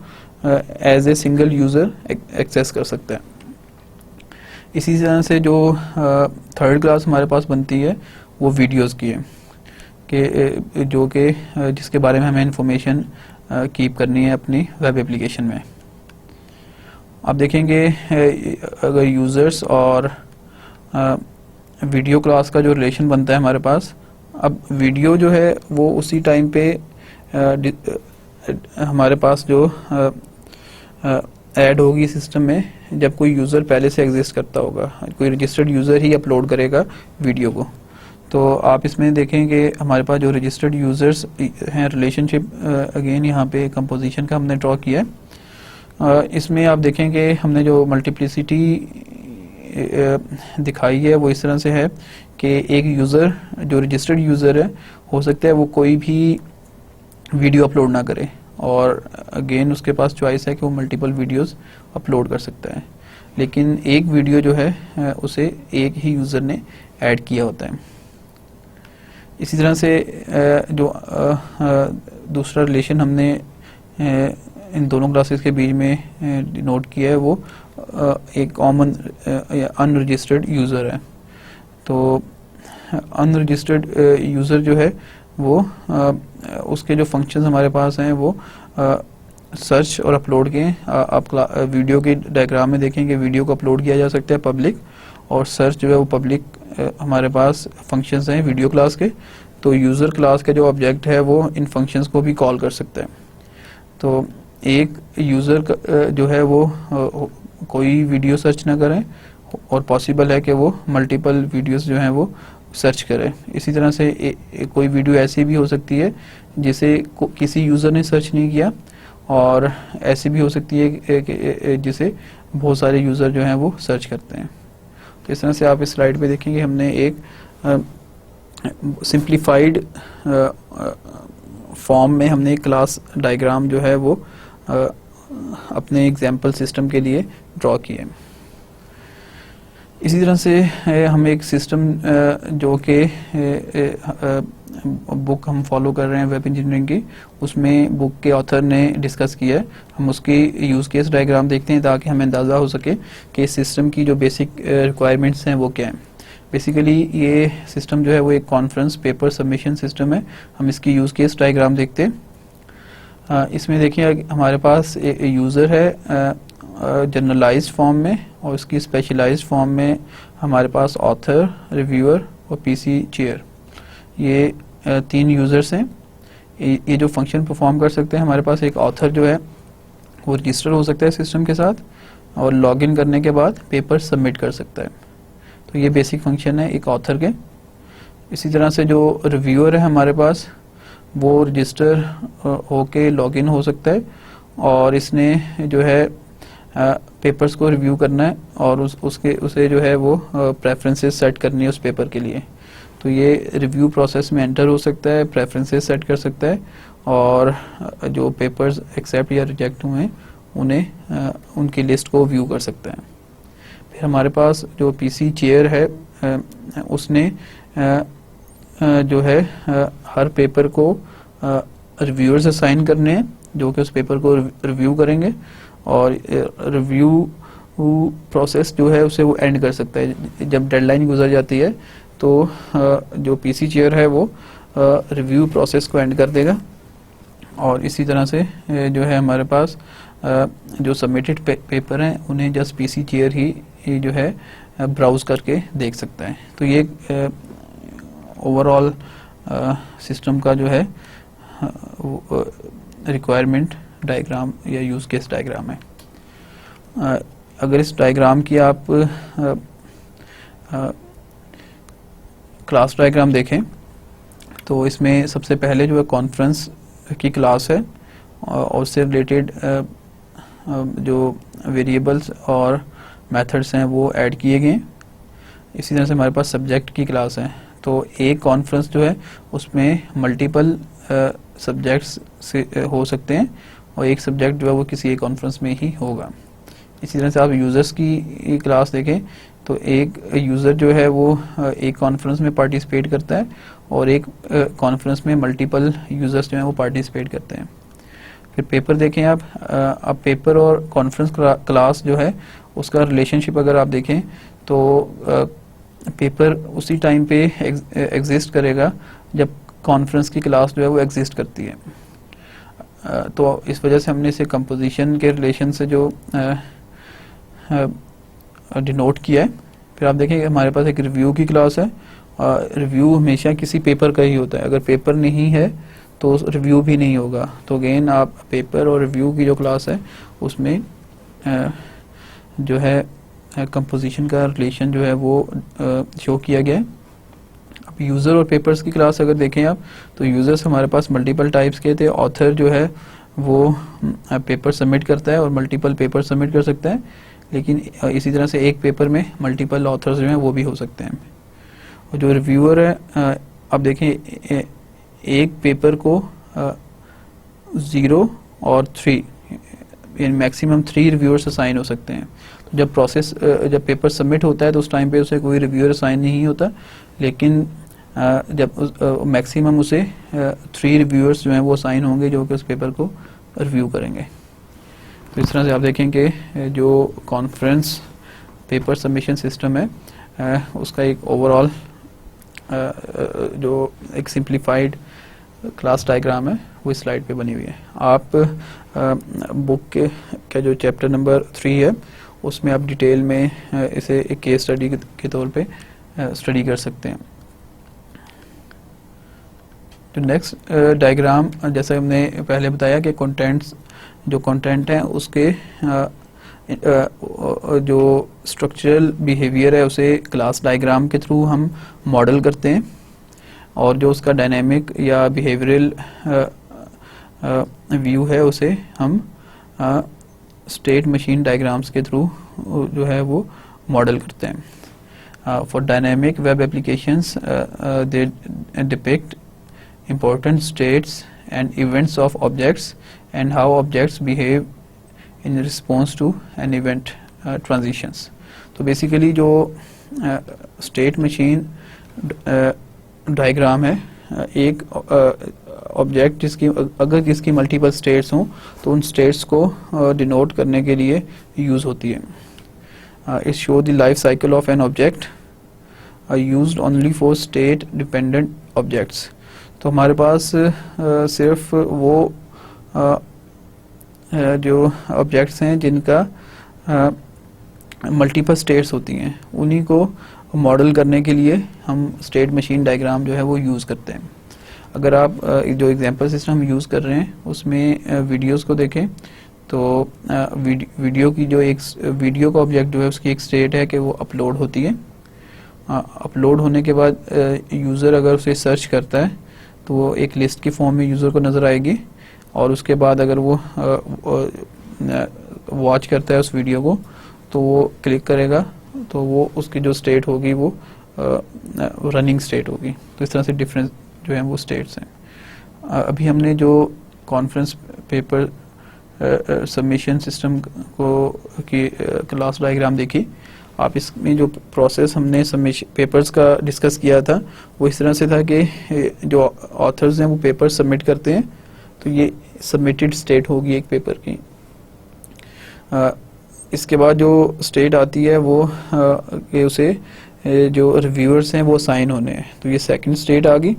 as a single user access कर सकता है। इसी तरह से जो थर्ड क्लास हमारे पास बनती है वो वीडियोस की है कि जिसके बारे में हमें इंफॉर्मेशन कीप करनी है अपनी वेब एप्लीकेशन में। आप देखेंगे अगर यूज़र्स और वीडियो क्लास का जो रिलेशन बनता है हमारे पास, अब वीडियो जो है वो उसी टाइम पे हमारे पास जो ऐड होगी सिस्टम में जब कोई यूज़र पहले से एग्जिस्ट करता होगा, कोई रजिस्टर्ड यूज़र ही अपलोड करेगा वीडियो को। तो आप इसमें देखें कि हमारे पास जो रजिस्टर्ड यूज़र्स हैं, रिलेशनशिप अगेन यहाँ पे कंपोजिशन का हमने ड्रॉ किया है। इसमें आप देखें कि हमने जो मल्टीप्लिसिटी दिखाई है वो इस तरह से है कि एक यूज़र जो रजिस्टर्ड यूज़र है, हो सकता है वो कोई भी वीडियो अपलोड ना करे, और अगेन उसके पास चॉइस है कि वो मल्टीपल वीडियोस अपलोड कर सकता है, लेकिन एक वीडियो जो है उसे एक ही यूज़र ने ऐड किया होता है। इसी तरह से जो दूसरा रिलेशन हमने इन दोनों क्लासेस के बीच में नोट किया है वो एक कॉमन अनरजिस्टर्ड यूज़र है। तो अनरजिस्टर्ड यूज़र जो है वो उसके जो फंक्शंस हमारे पास हैं वो सर्च और अपलोड के आप वीडियो के डायग्राम में देखेंगे वीडियो को अपलोड किया जा सकता है पब्लिक, और सर्च जो है वो पब्लिक हमारे पास फंक्शंस हैं वीडियो क्लास के। तो यूज़र क्लास का जो ऑब्जेक्ट है वो इन फंक्शंस को भी कॉल कर सकता है। तो एक यूज़र जो है वो कोई वीडियो सर्च ना करें, और पॉसिबल है कि वो मल्टीपल वीडियोस जो हैं वो सर्च करें। इसी तरह से कोई वीडियो ऐसी भी हो सकती है जिसे किसी यूज़र ने सर्च नहीं किया, और ऐसी भी हो सकती है कि जिसे बहुत सारे यूज़र जो हैं वो सर्च करते हैं। तो इस तरह से आप इस स्लाइड पे देखेंगे हमने एक सिंप्लीफाइड फॉर्म में हमने एक क्लास डायग्राम जो है वो अपने एग्जाम्पल सिस्टम के लिए ड्रॉ किए। इसी तरह से हम एक सिस्टम जो कि बुक हम फॉलो कर रहे हैं वेब इंजीनियरिंग की, उसमें बुक के ऑथर ने डिस्कस किया है, हम उसकी यूज़ केस डायग्राम देखते हैं ताकि हमें अंदाज़ा हो सके कि इस सिस्टम की जो बेसिक रिक्वायरमेंट्स हैं वो क्या हैं। बेसिकली ये सिस्टम जो है वो एक कॉन्फ्रेंस पेपर सबमिशन सिस्टम है। हम इसकी यूज़ केस डायग्राम देखते हैं। इसमें देखिए हमारे पास यूज़र है जनरलाइज्ड फॉर्म में, और इसकी स्पेशलाइज्ड फॉर्म में हमारे पास ऑथर, रिव्यूअर और पीसी चेयर, ये 3 यूज़र्स हैं। ये जो फंक्शन परफॉर्म कर सकते हैं, हमारे पास एक ऑथर जो है वो रजिस्टर हो सकता है सिस्टम के साथ, और लॉगिन करने के बाद पेपर सबमिट कर सकता है। तो ये बेसिक फंक्शन है एक ऑथर के। इसी तरह से जो रिव्यूअर है हमारे पास, वो रजिस्टर होके लॉगिन हो सकता है, और इसने जो है पेपर्स को रिव्यू करना है, और उसे जो है वो प्रेफरेंसेस सेट करनी है उस पेपर के लिए। तो ये रिव्यू प्रोसेस में एंटर हो सकता है, प्रेफरेंसेस सेट कर सकता है, और जो पेपर्स एक्सेप्ट या रिजेक्ट हुए हैं उन्हें उनकी लिस्ट को व्यू कर सकता है। फिर हमारे पास जो पीसी चेयर है, उसने जो है हर पेपर को रिव्यूअर्स असाइन करने हैं जो कि उस पेपर को रिव्यू करेंगे, और रिव्यू प्रोसेस जो है उसे वो एंड कर सकता है। जब डेडलाइन गुजर जाती है तो जो पीसी चेयर है वो रिव्यू प्रोसेस को एंड कर देगा, और इसी तरह से जो है हमारे पास जो सबमिटेड पेपर हैं उन्हें जस्ट पीसी चेयर ही जो है ब्राउज करके देख सकता है। तो ये ओवरऑल सिस्टम का जो है रिक्वायरमेंट डायग्राम या यूज़ केस डायग्राम है। अगर इस डायग्राम की आप क्लास डायग्राम देखें तो इसमें सबसे पहले जो है कॉन्फ्रेंस की क्लास है, और उससे रिलेटेड जो वेरिएबल्स और मेथड्स हैं वो ऐड किए गए। इसी तरह से हमारे पास सब्जेक्ट की क्लास है। तो एक कॉन्फ्रेंस जो है उसमें मल्टीपल सब्जेक्ट्स से हो सकते हैं, और एक सब्जेक्ट जो है वो किसी एक कॉन्फ्रेंस में ही होगा। इसी तरह से आप यूज़र्स की क्लास देखें तो एक यूज़र जो है वो एक कॉन्फ्रेंस में पार्टिसिपेट करता है, और एक कॉन्फ्रेंस में मल्टीपल यूज़र्स जो हैं वो पार्टिसिपेट करते हैं। फिर पेपर देखें आप पेपर और कॉन्फ्रेंस क्लास जो है उसका रिलेशनशिप अगर आप देखें तो पेपर उसी टाइम पे एग्जिस्ट करेगा जब कॉन्फ्रेंस की क्लास जो है वो एग्जिस्ट करती है। तो इस वजह से हमने इसे कंपोजिशन के रिलेशन से जो डिनोट किया है। फिर आप देखें हमारे पास एक रिव्यू की क्लास है। रिव्यू हमेशा किसी पेपर का ही होता है, अगर पेपर नहीं है तो रिव्यू भी नहीं होगा। तो अगेन आप पेपर और रिव्यू की जो क्लास है उसमें जो है कंपोजिशन का रिलेशन जो है वो शो किया गया है। अब यूज़र और पेपर्स की क्लास अगर देखें आप, तो यूज़र्स हमारे पास मल्टीपल टाइप्स के थे। ऑथर जो है वो पेपर सबमिट करता है और मल्टीपल पेपर सबमिट कर सकता है, लेकिन इसी तरह से एक पेपर में मल्टीपल ऑथर्स जो हैं वो भी हो सकते हैं। और जो रिव्यूअर है, अब देखें एक पेपर को 0 और 3 मैक्सिमम 3 रिव्यूअर्स असाइन हो सकते हैं। तो जब पेपर सबमिट होता है तो उस टाइम पे उसे कोई रिव्यूअर असाइन नहीं होता, लेकिन जब मैक्सिमम उसे 3 रिव्यूअर्स जो हैं वो असाइन होंगे जो कि उस पेपर को रिव्यू करेंगे। तो इस तरह से आप देखें कि जो कॉन्फ्रेंस पेपर सबमिशन सिस्टम है उसका एक ओवरऑल जो एक सिंप्लीफाइड क्लास डायग्राम है वो इस स्लाइड पे बनी हुई है। आप बुक का जो चैप्टर नंबर 3 है उसमें आप डिटेल में इसे एक केस स्टडी के तौर पे स्टडी कर सकते हैं। जो नेक्स्ट डायग्राम, जैसा हमने पहले बताया कि जो कंटेंट है उसके जो स्ट्रक्चरल बिहेवियर है उसे क्लास डायग्राम के थ्रू हम मॉडल करते हैं, और जो उसका डायनेमिक या बिहेवियरल व्यू है उसे हम स्टेट मशीन डायग्राम्स के थ्रू जो है वो मॉडल करते हैं। For dynamic web applications they depict important states and events of objects and how objects behave in response to an event transitions. तो बेसिकली जो स्टेट मशीन डायग्राम है, एक ऑब्जेक्ट जिसकी मल्टीपल स्टेट्स हों तो उन स्टेट्स को डिनोट करने के लिए यूज़ होती है। It show the life cycle of an object used only for state dependent objects. तो हमारे पास सिर्फ वो जो ऑब्जेक्ट्स हैं जिनका मल्टीपल स्टेट्स होती हैं उन्हीं को मॉडल करने के लिए हम स्टेट मशीन डायग्राम जो है वो यूज़ करते हैं। अगर आप जो एग्जांपल सिस्टम हम यूज़ कर रहे हैं उसमें वीडियोस को देखें तो वीडियो की जो एक वीडियो का ऑब्जेक्ट जो है उसकी एक स्टेट है कि वो अपलोड होती है। अपलोड होने के बाद यूज़र अगर उसे सर्च करता है तो वो एक लिस्ट की फॉर्म में यूज़र को नज़र आएगी, और उसके बाद अगर वो वॉच करता है उस वीडियो को तो वो क्लिक करेगा तो वो उसकी जो स्टेट होगी वो रनिंग स्टेट होगी। तो इस तरह से डिफरेंट जो है वो स्टेट्स हैं। अभी हमने जो कॉन्फ्रेंस पेपर सबमिशन सिस्टम की क्लास डायग्राम देखी, आप इसमें जो प्रोसेस हमने सबमिशन पेपर्स का डिस्कस किया था वो इस तरह से था कि जो ऑथर्स हैं वो पेपर सबमिट करते हैं तो ये सबमिटेड स्टेट होगी एक पेपर की। इसके बाद जो स्टेट आती है वो कि उसे जो रिव्यूअर्स हैं वो साइन होने हैं, तो ये सेकंड स्टेट आ गई।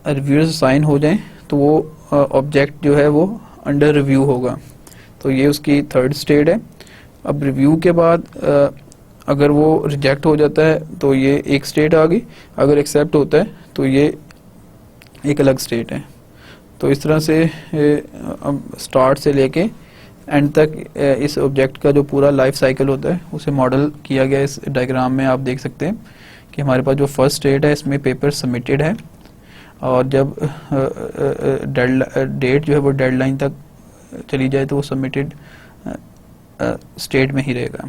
रिव्यूअर्स साइन हो जाएं तो वो ऑब्जेक्ट जो है वो अंडर रिव्यू होगा, तो ये उसकी थर्ड स्टेट है। अब रिव्यू के बाद अगर वो रिजेक्ट हो जाता है तो ये एक स्टेट आ गई, अगर एक्सेप्ट होता है तो ये एक अलग स्टेट है। तो इस तरह से अब स्टार्ट से लेके एंड तक इस ऑब्जेक्ट का जो पूरा लाइफ साइकिल होता है उसे मॉडल किया गया। इस डायग्राम में आप देख सकते हैं कि हमारे पास जो फर्स्ट स्टेट है इसमें पेपर सबमिटेड है, और जब डेट जो है वो डेडलाइन तक चली जाए तो वो सबमिटेड स्टेट में ही रहेगा,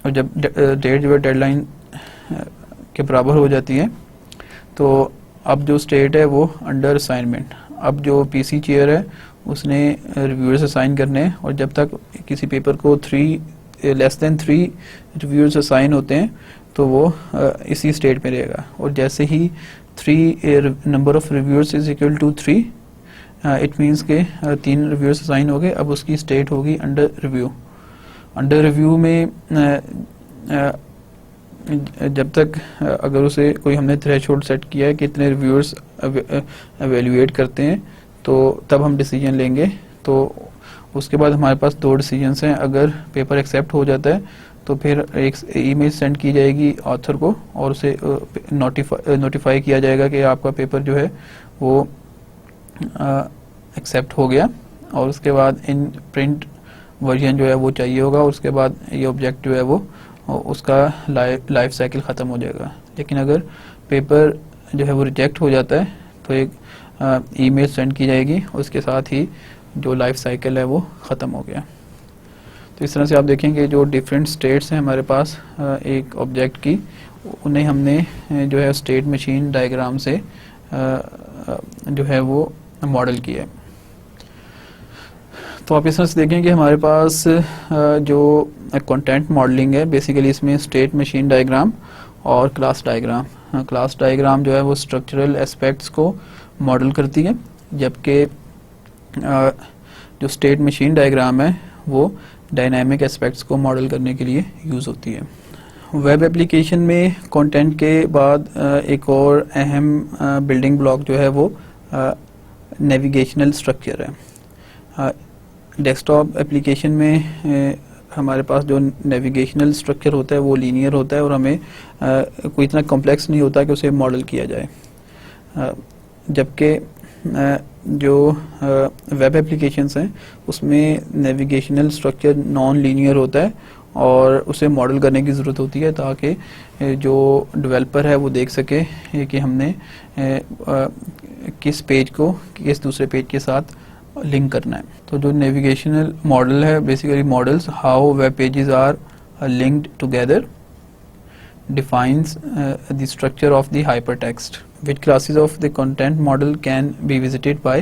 और जब डेट जो है डेडलाइन के बराबर हो जाती है तो अब जो स्टेट है वो अंडर असाइनमेंट। अब जो पीसी चेयर है उसने रिव्यूअर्स असाइन करने हैं, और जब तक किसी पेपर को लेस देन 3 रिव्यूअर्स असाइन होते हैं तो वो इसी स्टेट में रहेगा, और जैसे ही 3 number of reviewers is equal to 3 it means के 3 रिव्यूअर्स असाइन हो गए। अब उसकी स्टेट होगी अंडर रिव्यू। अंडर रिव्यू में जब तक अगर उसे कोई हमने थ्रेशोल्ड सेट किया है कि इतने रिव्यूअर्स एवेल्युएट करते हैं तो तब हम डिसीजन लेंगे। तो उसके बाद हमारे पास 2 डिसीजंस हैं। अगर पेपर एक्सेप्ट हो जाता है तो फिर एक ईमेल सेंड की जाएगी ऑथर को और उसे नोटिफाई किया जाएगा कि आपका पेपर जो है वो एक्सेप्ट हो गया, और उसके बाद इन प्रिंट वर्जन जो है वो चाहिए होगा, और उसके बाद ये ऑब्जेक्ट जो है वो उसका लाइफ साइकिल ख़त्म हो जाएगा। लेकिन अगर पेपर जो है वो रिजेक्ट हो जाता है तो एक ईमेल सेंड की जाएगी, उसके साथ ही जो लाइफ साइकिल है वो ख़त्म हो गया। तो इस तरह से आप देखेंगे जो डिफरेंट स्टेट्स हैं हमारे पास एक ऑब्जेक्ट की, उन्हें हमने जो है स्टेट मशीन डायग्राम से जो है वो मॉडल किया है। तो आप इस तरह से देखें कि हमारे पास जो कंटेंट मॉडलिंग है बेसिकली इसमें स्टेट मशीन डायग्राम और क्लास डायग्राम। क्लास डायग्राम जो है वो स्ट्रक्चरल एस्पेक्ट्स को मॉडल करती है, जबकि जो स्टेट मशीन डायग्राम है वो डायनामिक एस्पेक्ट्स को मॉडल करने के लिए यूज़ होती है। वेब एप्लीकेशन में कंटेंट के बाद एक और अहम बिल्डिंग ब्लॉक जो है वो नेविगेशनल स्ट्रक्चर है। डेस्कटॉप एप्लीकेशन में हमारे पास जो नेविगेशनल स्ट्रक्चर होता है वो लीनियर होता है और हमें कोई इतना कॉम्प्लेक्स नहीं होता कि उसे मॉडल किया जाए, जबकि जो वेब एप्लीकेशंस हैं उसमें नेविगेशनल स्ट्रक्चर नॉन लीनियर होता है और उसे मॉडल करने की ज़रूरत होती है ताकि जो डेवलपर है वो देख सके कि हमने किस पेज को किस दूसरे पेज के साथ लिंक करना है। तो जो नेविगेशनल मॉडल है basically models how web pages are linked together, defines the structure of the hypertext. Which classes of the content model can be visited by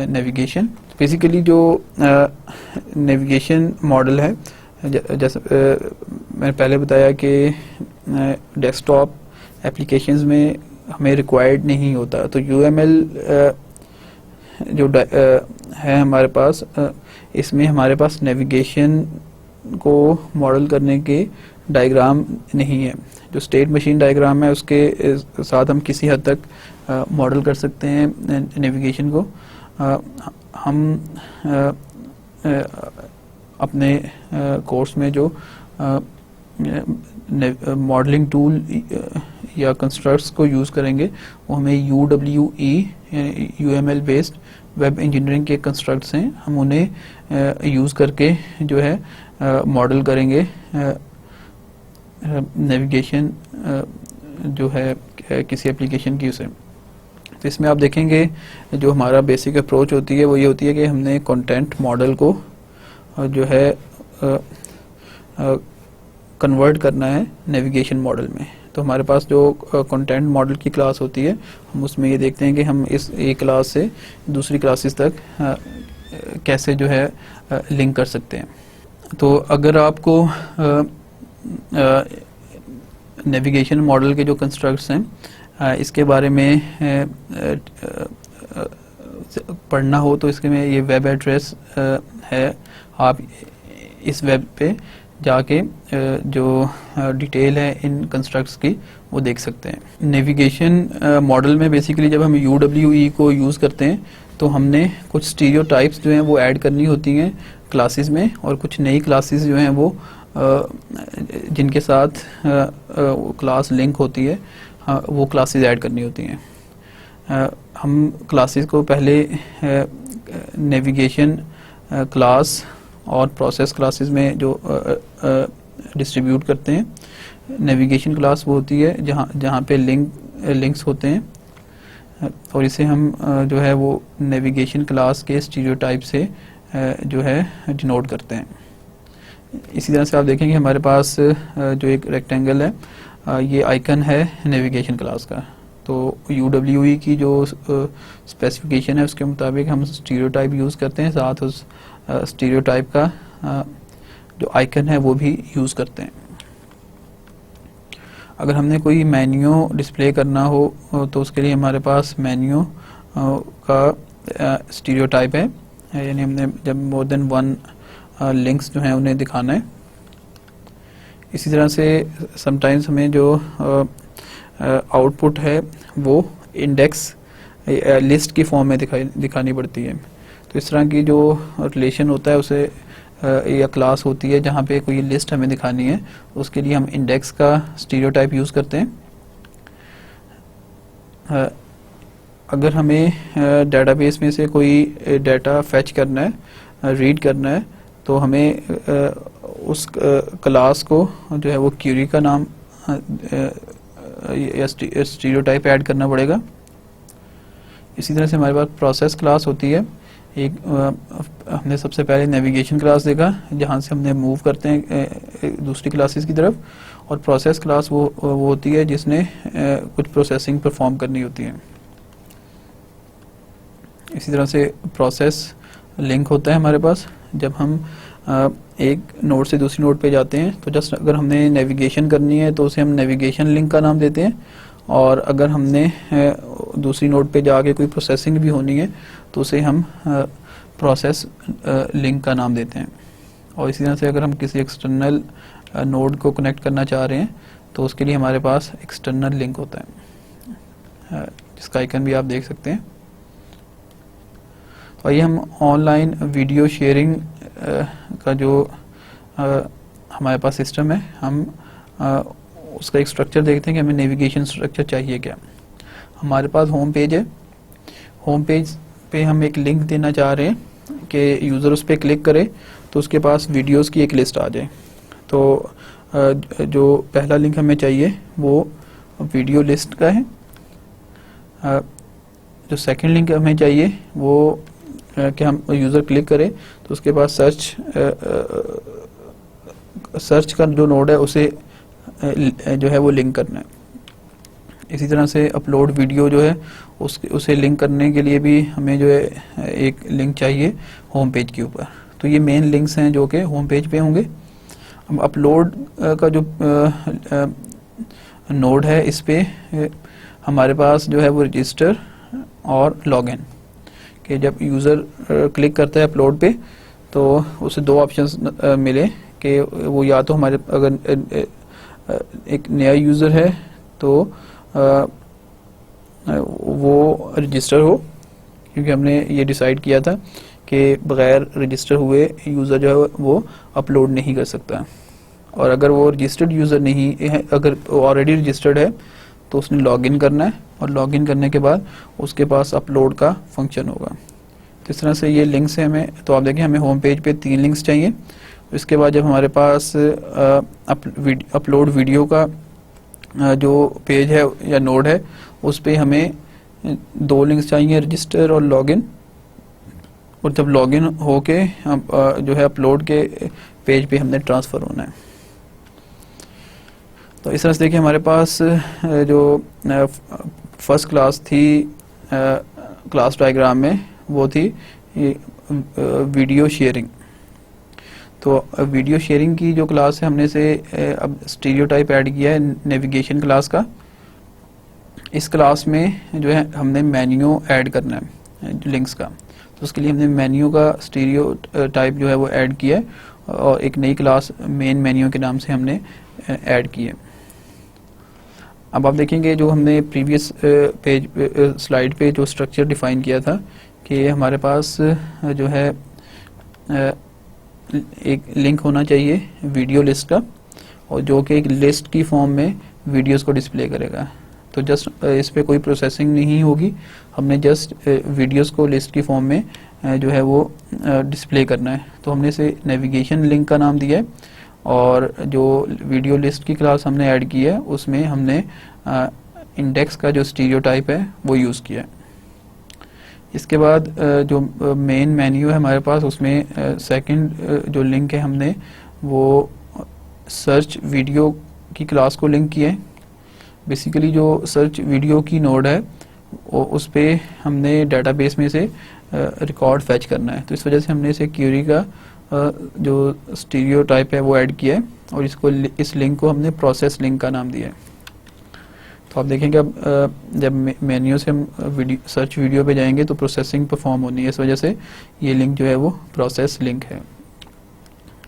navigation? Basically जो navigation model है, जैसे मैंने पहले बताया कि डेस्कटॉप एप्लीकेशंस में हमें रिक्वायर्ड नहीं होता, तो UML जो है हमारे पास इसमें हमारे पास नेविगेशन को मॉडल करने के डायग्राम नहीं है। जो स्टेट मशीन डायग्राम है उसके साथ हम किसी हद तक मॉडल कर सकते हैं नेविगेशन को। हम अपने कोर्स में जो मॉडलिंग टूल या कंस्ट्रक्ट्स को यूज़ करेंगे वो हमें UWE UML based web engineering के कंस्ट्रक्ट्स हैं, हम उन्हें यूज़ करके जो है मॉडल करेंगे नेविगेशन जो है किसी एप्लीकेशन की उसे। तो इसमें आप देखेंगे जो हमारा बेसिक अप्रोच होती है वो ये होती है कि हमने कंटेंट मॉडल को जो है कन्वर्ट करना है नेविगेशन मॉडल में। तो हमारे पास जो कंटेंट मॉडल की क्लास होती है हम उसमें ये देखते हैं कि हम इस एक क्लास से दूसरी क्लासेस तक कैसे जो है लिंक कर सकते हैं। तो अगर आपको नेविगेशन मॉडल के जो कंस्ट्रक्ट्स हैं इसके बारे में पढ़ना हो तो इसके में ये वेब एड्रेस है, आप इस वेब पे जाके जो डिटेल है इन कंस्ट्रक्ट्स की वो देख सकते हैं। नेविगेशन मॉडल में बेसिकली जब हम UWE को यूज़ करते हैं तो हमने कुछ स्टीरियोटाइप्स जो हैं वो ऐड करनी होती हैं क्लासेस में, और कुछ नई क्लासेस जो हैं वो जिनके साथ क्लास लिंक होती है वो क्लासेस ऐड करनी होती हैं। हम क्लासेस को पहले नेविगेशन क्लास और प्रोसेस क्लासेस में जो डिस्ट्रीब्यूट करते हैं। नेविगेशन क्लास वो होती है जहाँ पे लिंक्स होते हैं, और इसे हम जो है वो नेविगेशन क्लास के स्टीरियोटाइप से जो है डिनोट करते हैं। इसी तरह से आप देखेंगे हमारे पास जो एक रेक्टेंगल है ये आइकन है नेविगेशन क्लास का। तो UWE की जो स्पेसिफिकेशन है उसके मुताबिक हम स्टीरियोटाइप यूज़ करते हैं, साथ उस स्टीरियोटाइप का जो आइकन है वो भी यूज़ करते हैं। अगर हमने कोई मेन्यू डिस्प्ले करना हो तो उसके लिए हमारे पास मेन्यू का स्टीरियोटाइप है, यानी हमने जब मोर देन वन लिंक्स जो हैं उन्हें दिखाना है। इसी तरह से समटाइम्स हमें जो आउटपुट है वो इंडेक्स लिस्ट की फॉर्म में दिखानी पड़ती है। तो इस तरह की जो रिलेशन होता है उसे या क्लास होती है जहाँ पे कोई लिस्ट हमें दिखानी है, उसके लिए हम इंडेक्स का स्टीरियोटाइप यूज़ करते हैं। अगर हमें डेटाबेस में से कोई डाटा फेच करना है, रीड करना है, तो हमें उस क्लास को जो है वो क्यूरी का नाम या स्टीरियोटाइप ऐड करना पड़ेगा। इसी तरह से हमारे पास प्रोसेस क्लास होती है। एक हमने सबसे पहले नेविगेशन क्लास देखा जहाँ से हमने मूव करते हैं दूसरी क्लासेस की तरफ, और प्रोसेस क्लास वो होती है जिसने कुछ प्रोसेसिंग परफॉर्म करनी होती है। इसी तरह से प्रोसेस लिंक होता है हमारे पास। जब हम एक नोड से दूसरी नोड पे जाते हैं तो जस्ट अगर हमने नेविगेशन करनी है तो उसे हम नेविगेशन लिंक का नाम देते हैं, और अगर हमने दूसरी नोड पे जाके कोई प्रोसेसिंग भी होनी है तो उसे हम प्रोसेस लिंक का नाम देते हैं। और इसी तरह से अगर हम किसी एक्सटर्नल नोड को कनेक्ट करना चाह रहे हैं तो उसके लिए हमारे पास एक्सटर्नल लिंक होता है, जिसका आइकन भी आप देख सकते हैं। तो आइए हम ऑनलाइन वीडियो शेयरिंग का जो हमारे पास सिस्टम है, हम उसका एक स्ट्रक्चर देखते हैं कि हमें नेविगेशन स्ट्रक्चर चाहिए क्या। हमारे पास होम पेज है, होम पेज पे हम एक लिंक देना चाह रहे हैं कि यूज़र उस पर क्लिक करे तो उसके पास वीडियोस की एक लिस्ट आ जाए। तो जो पहला लिंक हमें चाहिए वो वीडियो लिस्ट का है। जो सेकंड लिंक हमें चाहिए वो कि हम यूज़र क्लिक करे तो उसके बाद सर्च का जो नोड है उसे जो है वो लिंक करना है। इसी तरह से अपलोड वीडियो जो है उसे लिंक करने के लिए भी हमें जो है एक लिंक चाहिए होम पेज के ऊपर। तो ये मेन लिंक्स हैं जो कि होम पेज पे होंगे। अब अपलोड का जो नोड है, इस पे हमारे पास जो है वो रजिस्टर और लॉगिन कि जब यूज़र क्लिक करता है अपलोड पे तो उसे दो ऑप्शंस मिले कि वो या तो हमारे अगर एक नया यूज़र है तो वो रजिस्टर हो, क्योंकि हमने ये डिसाइड किया था कि बग़ैर रजिस्टर हुए यूज़र जो है वो अपलोड नहीं कर सकता। और अगर वो रजिस्टर्ड यूज़र नहीं है, अगर ऑलरेडी रजिस्टर्ड है तो उसने लॉगिन करना है, और लॉगिन करने के बाद उसके पास अपलोड का फंक्शन होगा। तो इस तरह से ये लिंक्स हैं हमें। तो आप देखें हमें होम पेज पे 3 लिंक्स चाहिए। इसके बाद जब हमारे पास अपलोड वीडियो का जो पेज है या नोड है उस पे हमें 2 लिंक्स चाहिए, रजिस्टर और लॉगिन। और जब लॉगिन होके जो है अपलोड के पेज पे हमने ट्रांसफ़र होना है। तो इस तरह से देखिए हमारे पास जो फर्स्ट क्लास थी क्लास डायग्राम में वो थी वीडियो शेयरिंग। तो वीडियो शेयरिंग की जो क्लास है हमने से अब स्टीरियोटाइप ऐड किया है नेविगेशन क्लास का। इस क्लास में जो है हमने मेन्यू ऐड करना है लिंक्स का, तो उसके लिए हमने मेन्यू का स्टीरियोटाइप जो है वो ऐड किया है, और एक नई क्लास मेन मेन्यू के नाम से हमने ऐड की है। अब आप देखेंगे जो हमने प्रीवियस पेज स्लाइड पे जो स्ट्रक्चर डिफाइन किया था कि हमारे पास जो है एक लिंक होना चाहिए वीडियो लिस्ट का, और जो कि एक लिस्ट की फॉर्म में वीडियोस को डिस्प्ले करेगा। तो जस्ट इस पे कोई प्रोसेसिंग नहीं होगी, हमने जस्ट वीडियोस को लिस्ट की फॉर्म में जो है वो डिस्प्ले करना है। तो हमने इसे नेविगेशन लिंक का नाम दिया है, और जो वीडियो लिस्ट की क्लास हमने ऐड की है उसमें हमने इंडेक्स का जो स्टीरियोटाइप है वो यूज़ किया है। इसके बाद जो मेन मेन्यू है हमारे पास उसमें सेकंड जो लिंक है हमने वो सर्च वीडियो की क्लास को लिंक किया है। बेसिकली जो सर्च वीडियो की नोड है उस पे हमने डेटाबेस में से रिकॉर्ड फैच करना है, तो इस वजह से हमने इसे क्यूरी का जो स्टीरियोटाइप है वो ऐड किया है, और इस लिंक को हमने प्रोसेस लिंक का नाम दिया है। तो आप देखेंगे अब जब मेन्यू से हम सर्च वीडियो पे जाएंगे तो प्रोसेसिंग परफॉर्म होनी है, इस वजह से ये लिंक जो है वो प्रोसेस लिंक है।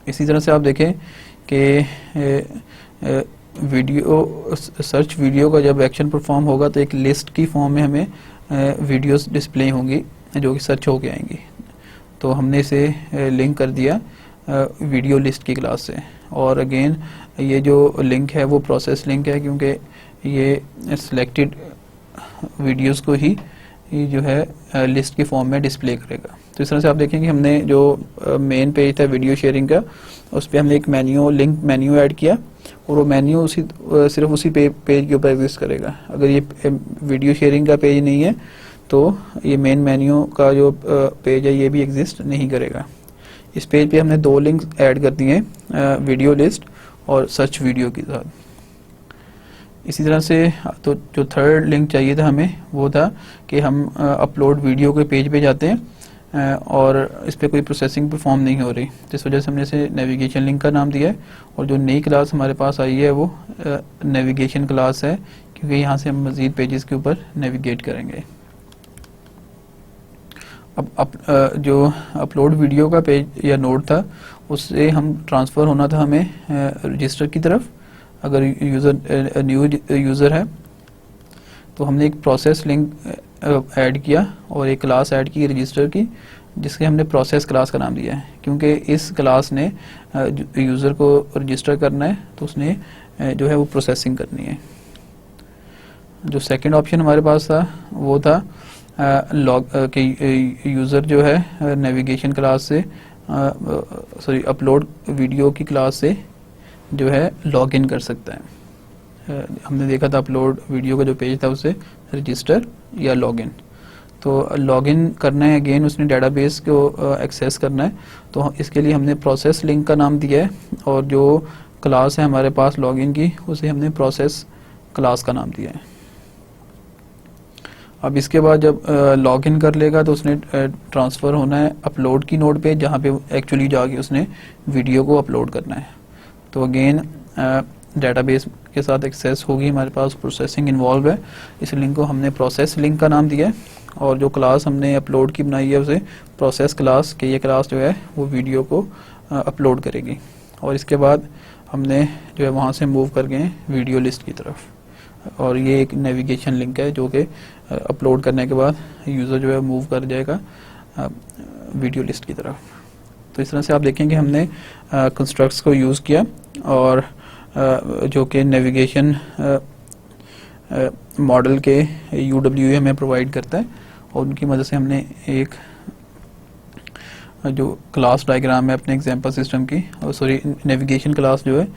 इसी तरह से आप देखें कि सर्च वीडियो का जब एक्शन परफॉर्म होगा तो एक लिस्ट की फॉर्म में हमें वीडियोस डिस्प्ले होंगी जो कि सर्च होके आएंगी। तो हमने इसे लिंक कर दिया वीडियो लिस्ट की क्लास से। और अगेन ये जो लिंक है वो प्रोसेस लिंक है, क्योंकि ये सिलेक्टेड वीडियोस को ही जो है लिस्ट के फॉर्म में डिस्प्ले करेगा। तो इस तरह से आप देखेंगे हमने जो मेन पेज था वीडियो शेयरिंग का, उस पर हमने एक लिंक मेन्यू ऐड किया, और वो मेन्यू सिर्फ उसी पेज के ऊपर एग्जिस्ट करेगा। अगर ये वीडियो शेयरिंग का पेज नहीं है तो ये मेन मेन्यू का जो पेज है ये भी एग्जिस्ट नहीं करेगा। इस पेज पे हमने 2 लिंक ऐड कर दिए हैं, वीडियो लिस्ट और सर्च वीडियो के साथ। इसी तरह से तो जो थर्ड लिंक चाहिए था हमें वो था कि हम अपलोड वीडियो के पेज पे जाते हैं और इस पर कोई प्रोसेसिंग परफॉर्म नहीं हो रही, जिस वजह से हमने इसे नेविगेशन लिंक का नाम दिया है। और जो नई क्लास हमारे पास आई है वो नेविगेशन क्लास है, क्योंकि यहाँ से हम मज़ीद पेजेस के ऊपर नेविगेट करेंगे। अब जो अपलोड वीडियो का पेज या नोड था उससे हम ट्रांसफ़र होना था हमें रजिस्टर की तरफ। अगर न्यू यूज़र है तो हमने एक प्रोसेस लिंक ऐड किया और एक क्लास ऐड की रजिस्टर की, जिसके हमने प्रोसेस क्लास का नाम दिया है, क्योंकि इस क्लास ने यूज़र को रजिस्टर करना है तो उसने जो है वो प्रोसेसिंग करनी है। जो सेकंड ऑप्शन हमारे पास था वो था यूज़र जो है नेविगेशन क्लास से अपलोड वीडियो की क्लास से जो है लॉगिन कर सकता है। हमने देखा था अपलोड वीडियो का जो पेज था उससे रजिस्टर या लॉगिन। तो लॉगिन करना है, अगेन उसने डेटाबेस को एक्सेस करना है, तो इसके लिए हमने प्रोसेस लिंक का नाम दिया है, और जो क्लास है हमारे पास लॉगिन की उसे हमने प्रोसेस क्लास का नाम दिया है। अब इसके बाद जब लॉगिन कर लेगा तो उसने ट्रांसफ़र होना है अपलोड की नोड पे, जहाँ पे एक्चुअली जाके उसने वीडियो को अपलोड करना है। तो अगेन डेटाबेस के साथ एक्सेस होगी, हमारे पास प्रोसेसिंग इन्वॉल्व है, इस लिंक को हमने प्रोसेस लिंक का नाम दिया है। और जो क्लास हमने अपलोड की बनाई है उसे प्रोसेस क्लास के, ये क्लास जो है वो वीडियो को अपलोड करेगी। और इसके बाद हमने जो है वहाँ से मूव कर गए वीडियो लिस्ट की तरफ, और ये एक नेविगेशन लिंक है जो कि अपलोड करने के बाद यूज़र जो है मूव कर जाएगा वीडियो लिस्ट की तरफ। तो इस तरह से आप देखेंगे हमने कंस्ट्रक्ट्स को यूज़ किया, और जो कि नेविगेशन मॉडल के UWE हमें प्रोवाइड करता है, और उनकी मदद से हमने एक जो क्लास डायग्राम है अपने एग्जांपल सिस्टम की, और नेविगेशन क्लास जो है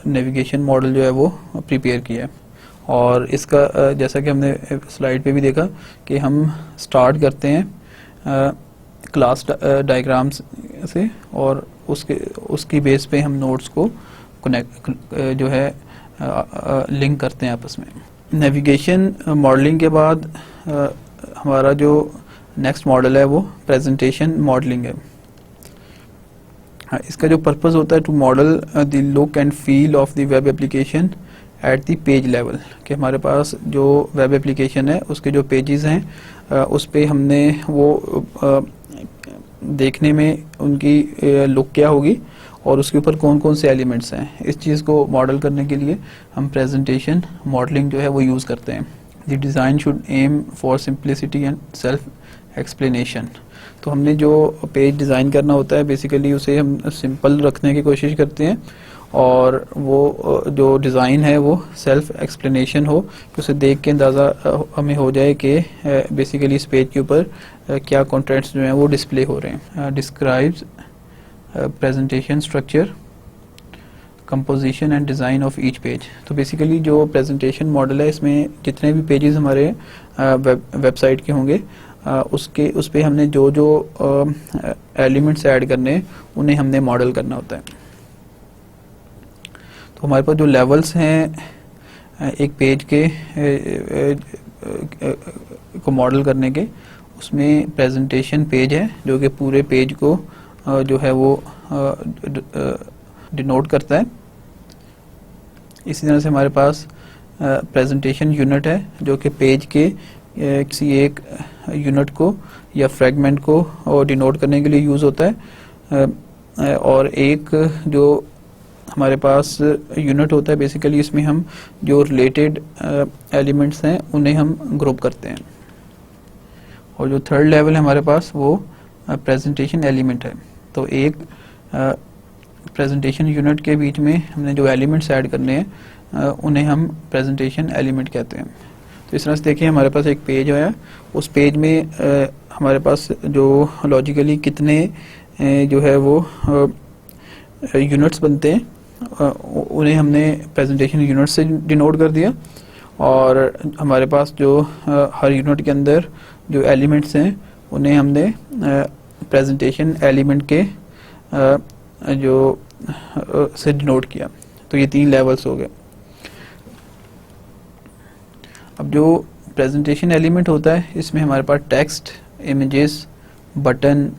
नेविगेशन मॉडल जो है वो प्रिपेयर किया है। और इसका जैसा कि हमने स्लाइड पे भी देखा कि हम स्टार्ट करते हैं क्लास डायग्राम्स से, और उसकी बेस पे हम नोड्स को कनेक्ट जो है लिंक करते हैं आपस में। नेविगेशन मॉडलिंग के बाद हमारा जो नेक्स्ट मॉडल है वो प्रेजेंटेशन मॉडलिंग है। इसका जो पर्पस होता है to model the look and feel of the web application at the page level, कि हमारे पास जो वेब एप्लीकेशन है उसके जो पेजेस हैं उस पे हमने वो देखने में उनकी लुक क्या होगी और उसके ऊपर कौन कौन से एलिमेंट्स हैं। इस चीज़ को मॉडल करने के लिए हम प्रेजेंटेशन मॉडलिंग जो है वो यूज़ करते हैं। The design should aim for simplicity and self explanation. तो हमने जो पेज डिज़ाइन करना होता है बेसिकली उसे हम सिंपल रखने की कोशिश करते हैं, और वो जो डिज़ाइन है वो सेल्फ एक्सप्लेनेशन हो, कि उसे देख के अंदाज़ा हमें हो जाए कि बेसिकली इस पेज के ऊपर क्या कंटेंट्स जो हैं वो डिस्प्ले हो रहे हैं। Describes presentation structure, composition and design of each page. तो बेसिकली जो प्रेजेंटेशन मॉडल है इसमें जितने भी पेजेस हमारे वेबसाइट के होंगे उस पे हमने जो जो एलिमेंट्स ऐड करने हैं उन्हें हमने मॉडल करना होता है। तो हमारे पास जो लेवल्स हैं एक पेज के को मॉडल करने के, उसमें प्रेजेंटेशन पेज है जो कि पूरे पेज को जो है वो डिनोट करता है। इसी तरह से हमारे पास प्रेजेंटेशन यूनिट है जो कि पेज के किसी एक यूनिट को या फ्रेगमेंट को डिनोट करने के लिए यूज़ होता है। और एक जो हमारे पास यूनिट होता है बेसिकली इसमें हम जो रिलेटेड एलिमेंट्स हैं उन्हें हम ग्रुप करते हैं। और जो थर्ड लेवल है हमारे पास वो प्रेजेंटेशन एलिमेंट है। तो एक प्रेजेंटेशन यूनिट के बीच में हमने जो एलिमेंट्स ऐड करने हैं उन्हें हम प्रेजेंटेशन एलिमेंट कहते हैं। तो इस तरह से देखिए हमारे पास एक पेज है, उस पेज में हमारे पास जो लॉजिकली कितने जो है वो यूनिट्स बनते हैं उन्हें हमने प्रेजेंटेशन यूनिट से डिनोट कर दिया, और हमारे पास जो हर यूनिट के अंदर जो एलिमेंट्स हैं उन्हें हमने प्रेजेंटेशन एलिमेंट के जो से डिनोट किया। तो ये 3 लेवल्स हो गए। अब जो प्रेजेंटेशन एलिमेंट होता है इसमें हमारे पास text, images, button,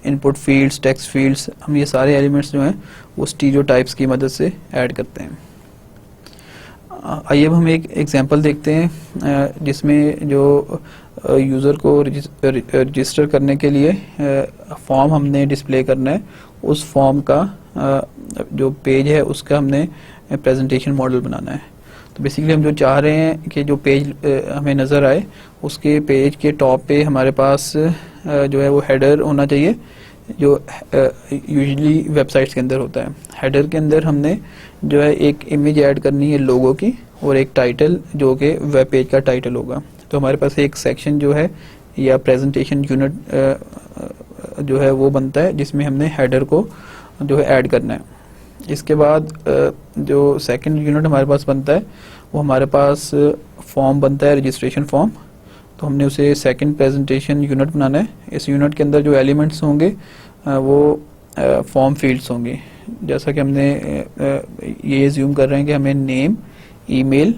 input fields, text fields, हम ये सारे एलिमेंट्स जो हैं वो स्टीरियोटाइप्स की मदद से ऐड करते हैं। आइए अब हम एक एग्जांपल देखते हैं जिसमें जो यूज़र को रजिस्टर करने के लिए फॉर्म हमने डिस्प्ले करना है, उस फॉर्म का जो पेज है उसका हमने प्रेजेंटेशन मॉडल बनाना है। तो बेसिकली हम जो चाह रहे हैं कि जो पेज हमें नज़र आए उसके पेज के टॉप पे हमारे पास जो है वो हेडर होना चाहिए, जो यूजुअली वेबसाइट्स के अंदर होता है। हेडर के अंदर हमने जो है एक इमेज ऐड करनी है लोगो की, और एक टाइटल जो कि वेब पेज का टाइटल होगा। तो हमारे पास एक सेक्शन जो है या प्रेजेंटेशन यूनिट जो है वो बनता है जिसमें हमने हेडर को जो है ऐड करना है। इसके बाद जो सेकंड यूनिट हमारे पास बनता है वो हमारे पास फॉर्म बनता है, रजिस्ट्रेशन फॉर्म। तो हमने उसे सेकंड प्रेजेंटेशन यूनिट बनाना है। इस यूनिट के अंदर जो एलिमेंट्स होंगे वो फॉर्म फील्ड्स होंगे। जैसा कि हमने ये ज्यूम कर रहे हैं कि हमें नेम, ईमेल,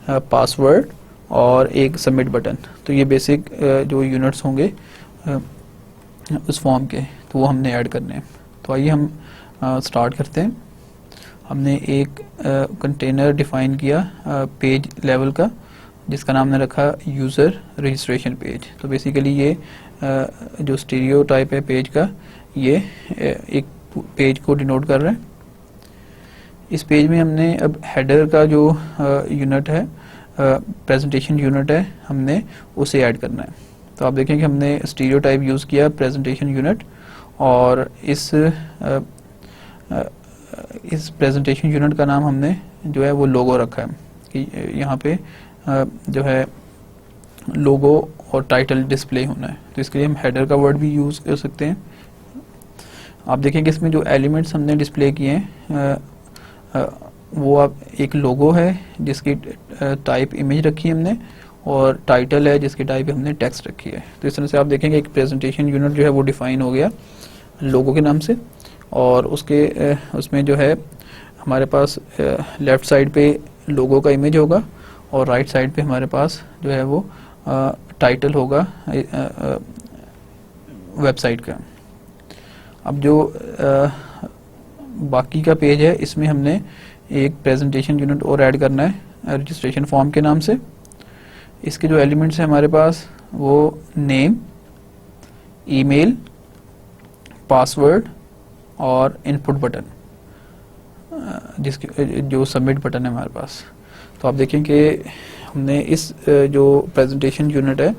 पासवर्ड और एक सबमिट बटन, तो ये बेसिक जो यूनिट्स होंगे उस फॉर्म के, तो वो हमने ऐड करने हैं। तो आइए हम स्टार्ट करते हैं। हमने एक कंटेनर डिफाइन किया पेज लेवल का, जिसका नाम हमने रखा यूज़र रजिस्ट्रेशन पेज। तो बेसिकली ये जो स्टीरियोटाइप है पेज का, ये एक पेज को डिनोट कर रहा है। इस पेज में हमने अब हेडर का जो यूनिट है, प्रेजेंटेशन यूनिट है, हमने उसे ऐड करना है। तो आप देखें कि हमने स्टीरियोटाइप यूज़ किया प्रेजेंटेशन यूनिट, और इस प्रेजेंटेशन यूनिट का नाम हमने जो है वो लोगो रखा है कि यहाँ पे जो है लोगो और टाइटल डिस्प्ले होना है। तो इसके लिए हम हेडर का वर्ड भी यूज़ कर सकते हैं। आप देखें कि इसमें जो एलिमेंट्स हमने डिस्प्ले किए हैं वो अब एक लोगो है जिसकी टाइप इमेज रखी है हमने, और टाइटल है जिसकी टाइप हमने टेक्स्ट रखी है। तो इस तरह से आप देखेंगे एक प्रेजेंटेशन यूनिट जो है वो डिफाइन हो गया लोगो के नाम से, और उसके उसमें जो है हमारे पास लेफ़्ट साइड पे लोगो का इमेज होगा, और राइट साइड पे हमारे पास जो है वो टाइटल होगा वेबसाइट का। अब जो बाकी का पेज है इसमें हमने एक प्रेजेंटेशन यूनिट और ऐड करना है रजिस्ट्रेशन फॉर्म के नाम से। इसके जो एलिमेंट्स हैं हमारे पास वो नेम, ईमेल, पासवर्ड और इनपुट बटन, जिसके जो सबमिट बटन है हमारे पास। तो आप देखें कि हमने इस जो प्रेजेंटेशन यूनिट है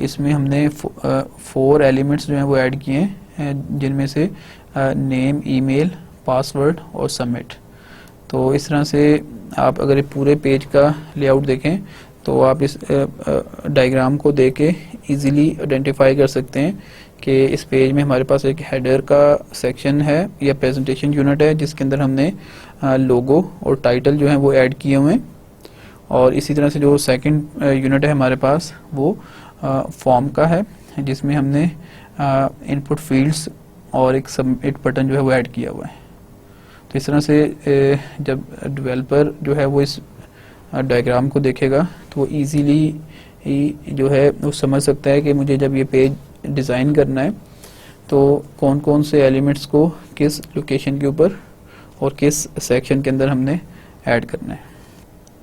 इसमें हमने 4 एलिमेंट्स जो हैं वो ऐड किए हैं, जिनमें से नेम, ईमेल, पासवर्ड और सबमिट। तो इस तरह से आप अगर पूरे पेज का लेआउट देखें तो आप इस डायग्राम को देख के ईजिली आइडेंटिफाई कर सकते हैं कि इस पेज में हमारे पास एक हेडर का सेक्शन है या प्रेजेंटेशन यूनिट है जिसके अंदर हमने लोगो और टाइटल जो है वो ऐड किए हुए हैं, और इसी तरह से जो सेकंड यूनिट है हमारे पास वो फॉर्म का है जिसमें हमने इनपुट फील्ड्स और एक सबमिट बटन जो है वो ऐड किया हुआ है। तो इस तरह से जब डेवलपर जो है वो इस डायग्राम को देखेगा तो वो इजीली जो है वो समझ सकता है कि मुझे जब ये पेज डिज़ाइन करना है तो कौन कौन से एलिमेंट्स को किस लोकेशन के ऊपर और किस सेक्शन के अंदर हमने ऐड करना है।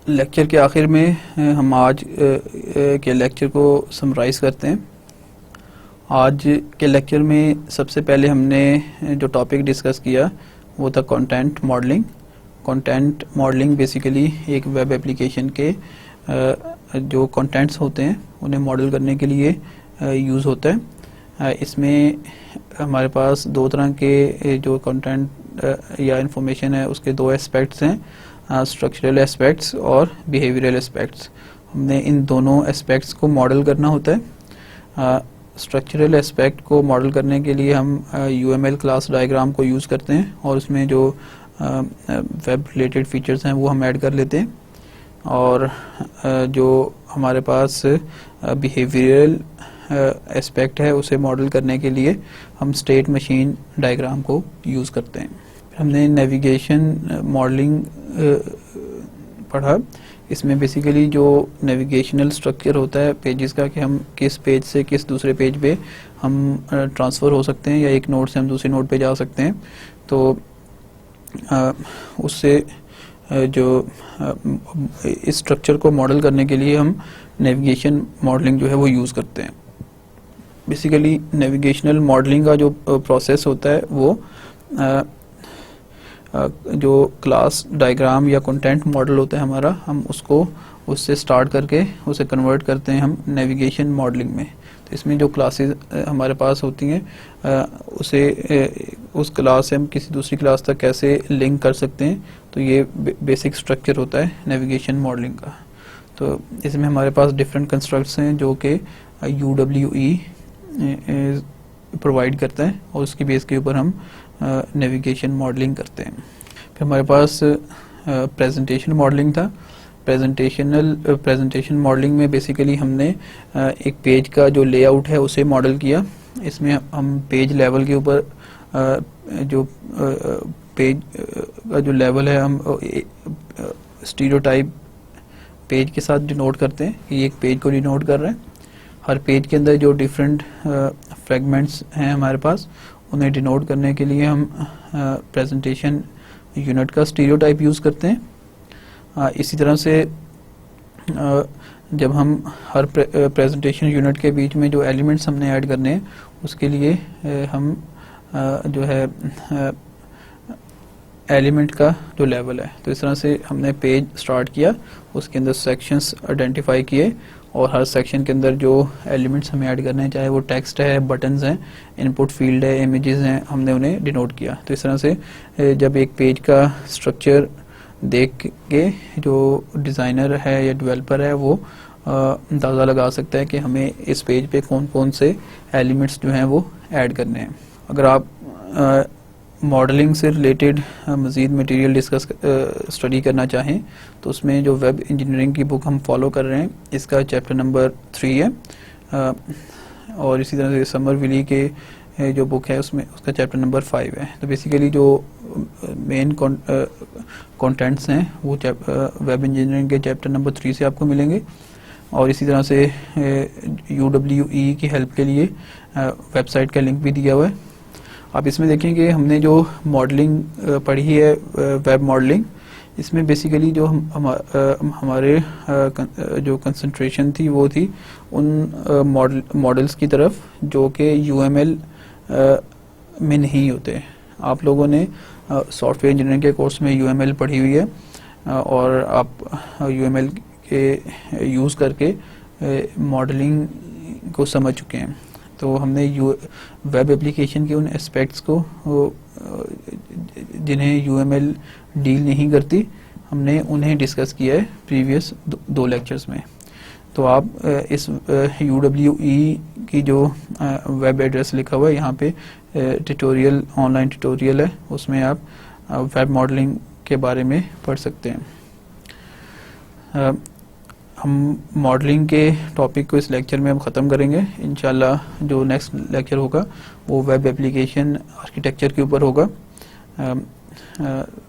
लेक्चर के आखिर में हम आज के लेक्चर को समराइज़ करते हैं। आज के लेक्चर में सबसे पहले हमने जो टॉपिक डिस्कस किया वो था content modelling. Content modelling basically एक वेब एप्लीकेशन के जो कंटेंट्स होते हैं उन्हें मॉडल करने के लिए यूज़ होता है। इसमें हमारे पास दो तरह के जो कंटेंट या इंफॉर्मेशन है उसके दो एस्पेक्ट्स हैं, स्ट्रक्चरल एस्पेक्ट्स और बिहेवियरल एस्पेक्ट्स। हमने इन दोनों एस्पेक्ट्स को मॉडल करना होता है। स्ट्रक्चरल एस्पेक्ट को मॉडल करने के लिए हम UML क्लास डायग्राम को यूज़ करते हैं और उसमें जो वेब रिलेटेड फीचर्स हैं वो हम ऐड कर लेते हैं। और जो हमारे पास बिहेवियरल एस्पेक्ट है उसे मॉडल करने के लिए हम स्टेट मशीन डायग्राम को यूज़ करते हैं। हमने नेविगेशन मॉडलिंग पढ़ा। इसमें बेसिकली जो नेविगेशनल स्ट्रक्चर होता है पेजेस का, कि हम किस पेज से किस दूसरे पेज पे हम ट्रांसफ़र हो सकते हैं या एक नोड से हम दूसरे नोड पे जा सकते हैं। तो उससे जो इस स्ट्रक्चर को मॉडल करने के लिए हम नेविगेशन मॉडलिंग जो है वो यूज़ करते हैं। बेसिकली नेविगेशनल मॉडलिंग का जो प्रोसेस होता है वो जो क्लास डायग्राम या कंटेंट मॉडल होता है हमारा, हम उससे स्टार्ट करके उसे कन्वर्ट करते हैं हम नेविगेशन मॉडलिंग में। तो इसमें जो क्लासेस हमारे पास होती हैं उस क्लास से हम किसी दूसरी क्लास तक कैसे लिंक कर सकते हैं, तो ये बेसिक स्ट्रक्चर होता है नेविगेशन मॉडलिंग का। तो इसमें हमारे पास डिफरेंट कंस्ट्रक्ट्स हैं जो कि UWE प्रोवाइड करता है और उसकी बेस के ऊपर हम नेविगेशन मॉडलिंग करते हैं। फिर हमारे पास प्रेजेंटेशन मॉडलिंग था। प्रेजेंटेशन मॉडलिंग में बेसिकली हमने एक पेज का जो लेआउट है उसे मॉडल किया। इसमें हम पेज लेवल के ऊपर जो पेज का जो लेवल है हम स्टीरियोटाइप पेज के साथ डिनोट करते हैं कि एक पेज को डिनोट कर रहे हैं। हर पेज के अंदर जो डिफरेंट फ्रेगमेंट्स हैं हमारे पास, उन्हें डिनोट करने के लिए हम प्रेजेंटेशन यूनिट का स्टीरियोटाइप यूज़ करते हैं। इसी तरह से जब हम हर प्रेजेंटेशन यूनिट के बीच में जो एलिमेंट्स हमने ऐड करने हैं उसके लिए हम जो है एलिमेंट का जो लेवल है, तो इस तरह से हमने पेज स्टार्ट किया, उसके अंदर सेक्शंस आइडेंटिफाई किए और हर सेक्शन के अंदर जो एलिमेंट्स हमें ऐड करने हैं, चाहे वो टेक्स्ट है, बटन्स हैं, इनपुट फील्ड है, इमेजेस हैं, हमने उन्हें डिनोट किया। तो इस तरह से जब एक पेज का स्ट्रक्चर देख के जो डिज़ाइनर है या डेवलपर है वो अंदाज़ा लगा सकता है कि हमें इस पेज पे कौन कौन से एलिमेंट्स जो हैं वो ऐड करने हैं। अगर आप मॉडलिंग से रिलेटेड मज़ीद मटेरियल डिस्कस स्टडी करना चाहें तो उसमें जो वेब इंजीनियरिंग की बुक हम फॉलो कर रहे हैं इसका चैप्टर नंबर 3 है और इसी तरह से समर विली के जो बुक है उसमें उसका चैप्टर नंबर 5 है। तो बेसिकली जो मेन कंटेंट्स हैं वो वेब इंजीनियरिंग के चैप्टर नंबर 3 से आपको मिलेंगे और इसी तरह से UWE की हेल्प के लिए वेबसाइट का लिंक भी दिया हुआ है। आप इसमें देखेंगे हमने जो मॉडलिंग पढ़ी है वेब मॉडलिंग, इसमें बेसिकली जो हमारे जो कंसंट्रेशन थी वो थी उन मॉडल्स की तरफ जो कि UML में नहीं होते। आप लोगों ने सॉफ्टवेयर इंजीनियरिंग के कोर्स में UML पढ़ी हुई है और आप UML के यूज़ करके मॉडलिंग को समझ चुके हैं। तो हमने वेब एप्लीकेशन के उन एस्पेक्ट्स को जिन्हें UML डील नहीं करती, हमने उन्हें डिस्कस किया है प्रीवियस 2 लेक्चर्स में। तो आप इस UWE की जो वेब एड्रेस लिखा हुआ है यहाँ पे ट्यूटोरियल, ऑनलाइन ट्यूटोरियल है, उसमें आप वेब मॉडलिंग के बारे में पढ़ सकते हैं। हम मॉडलिंग के टॉपिक को इस लेक्चर में हम ख़त्म करेंगे। इंशाल्लाह जो नेक्स्ट लेक्चर होगा वो वेब एप्लीकेशन आर्किटेक्चर के ऊपर होगा।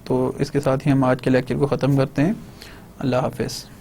तो इसके साथ ही हम आज के लेक्चर को ख़त्म करते हैं। अल्लाह हाफ़िज़।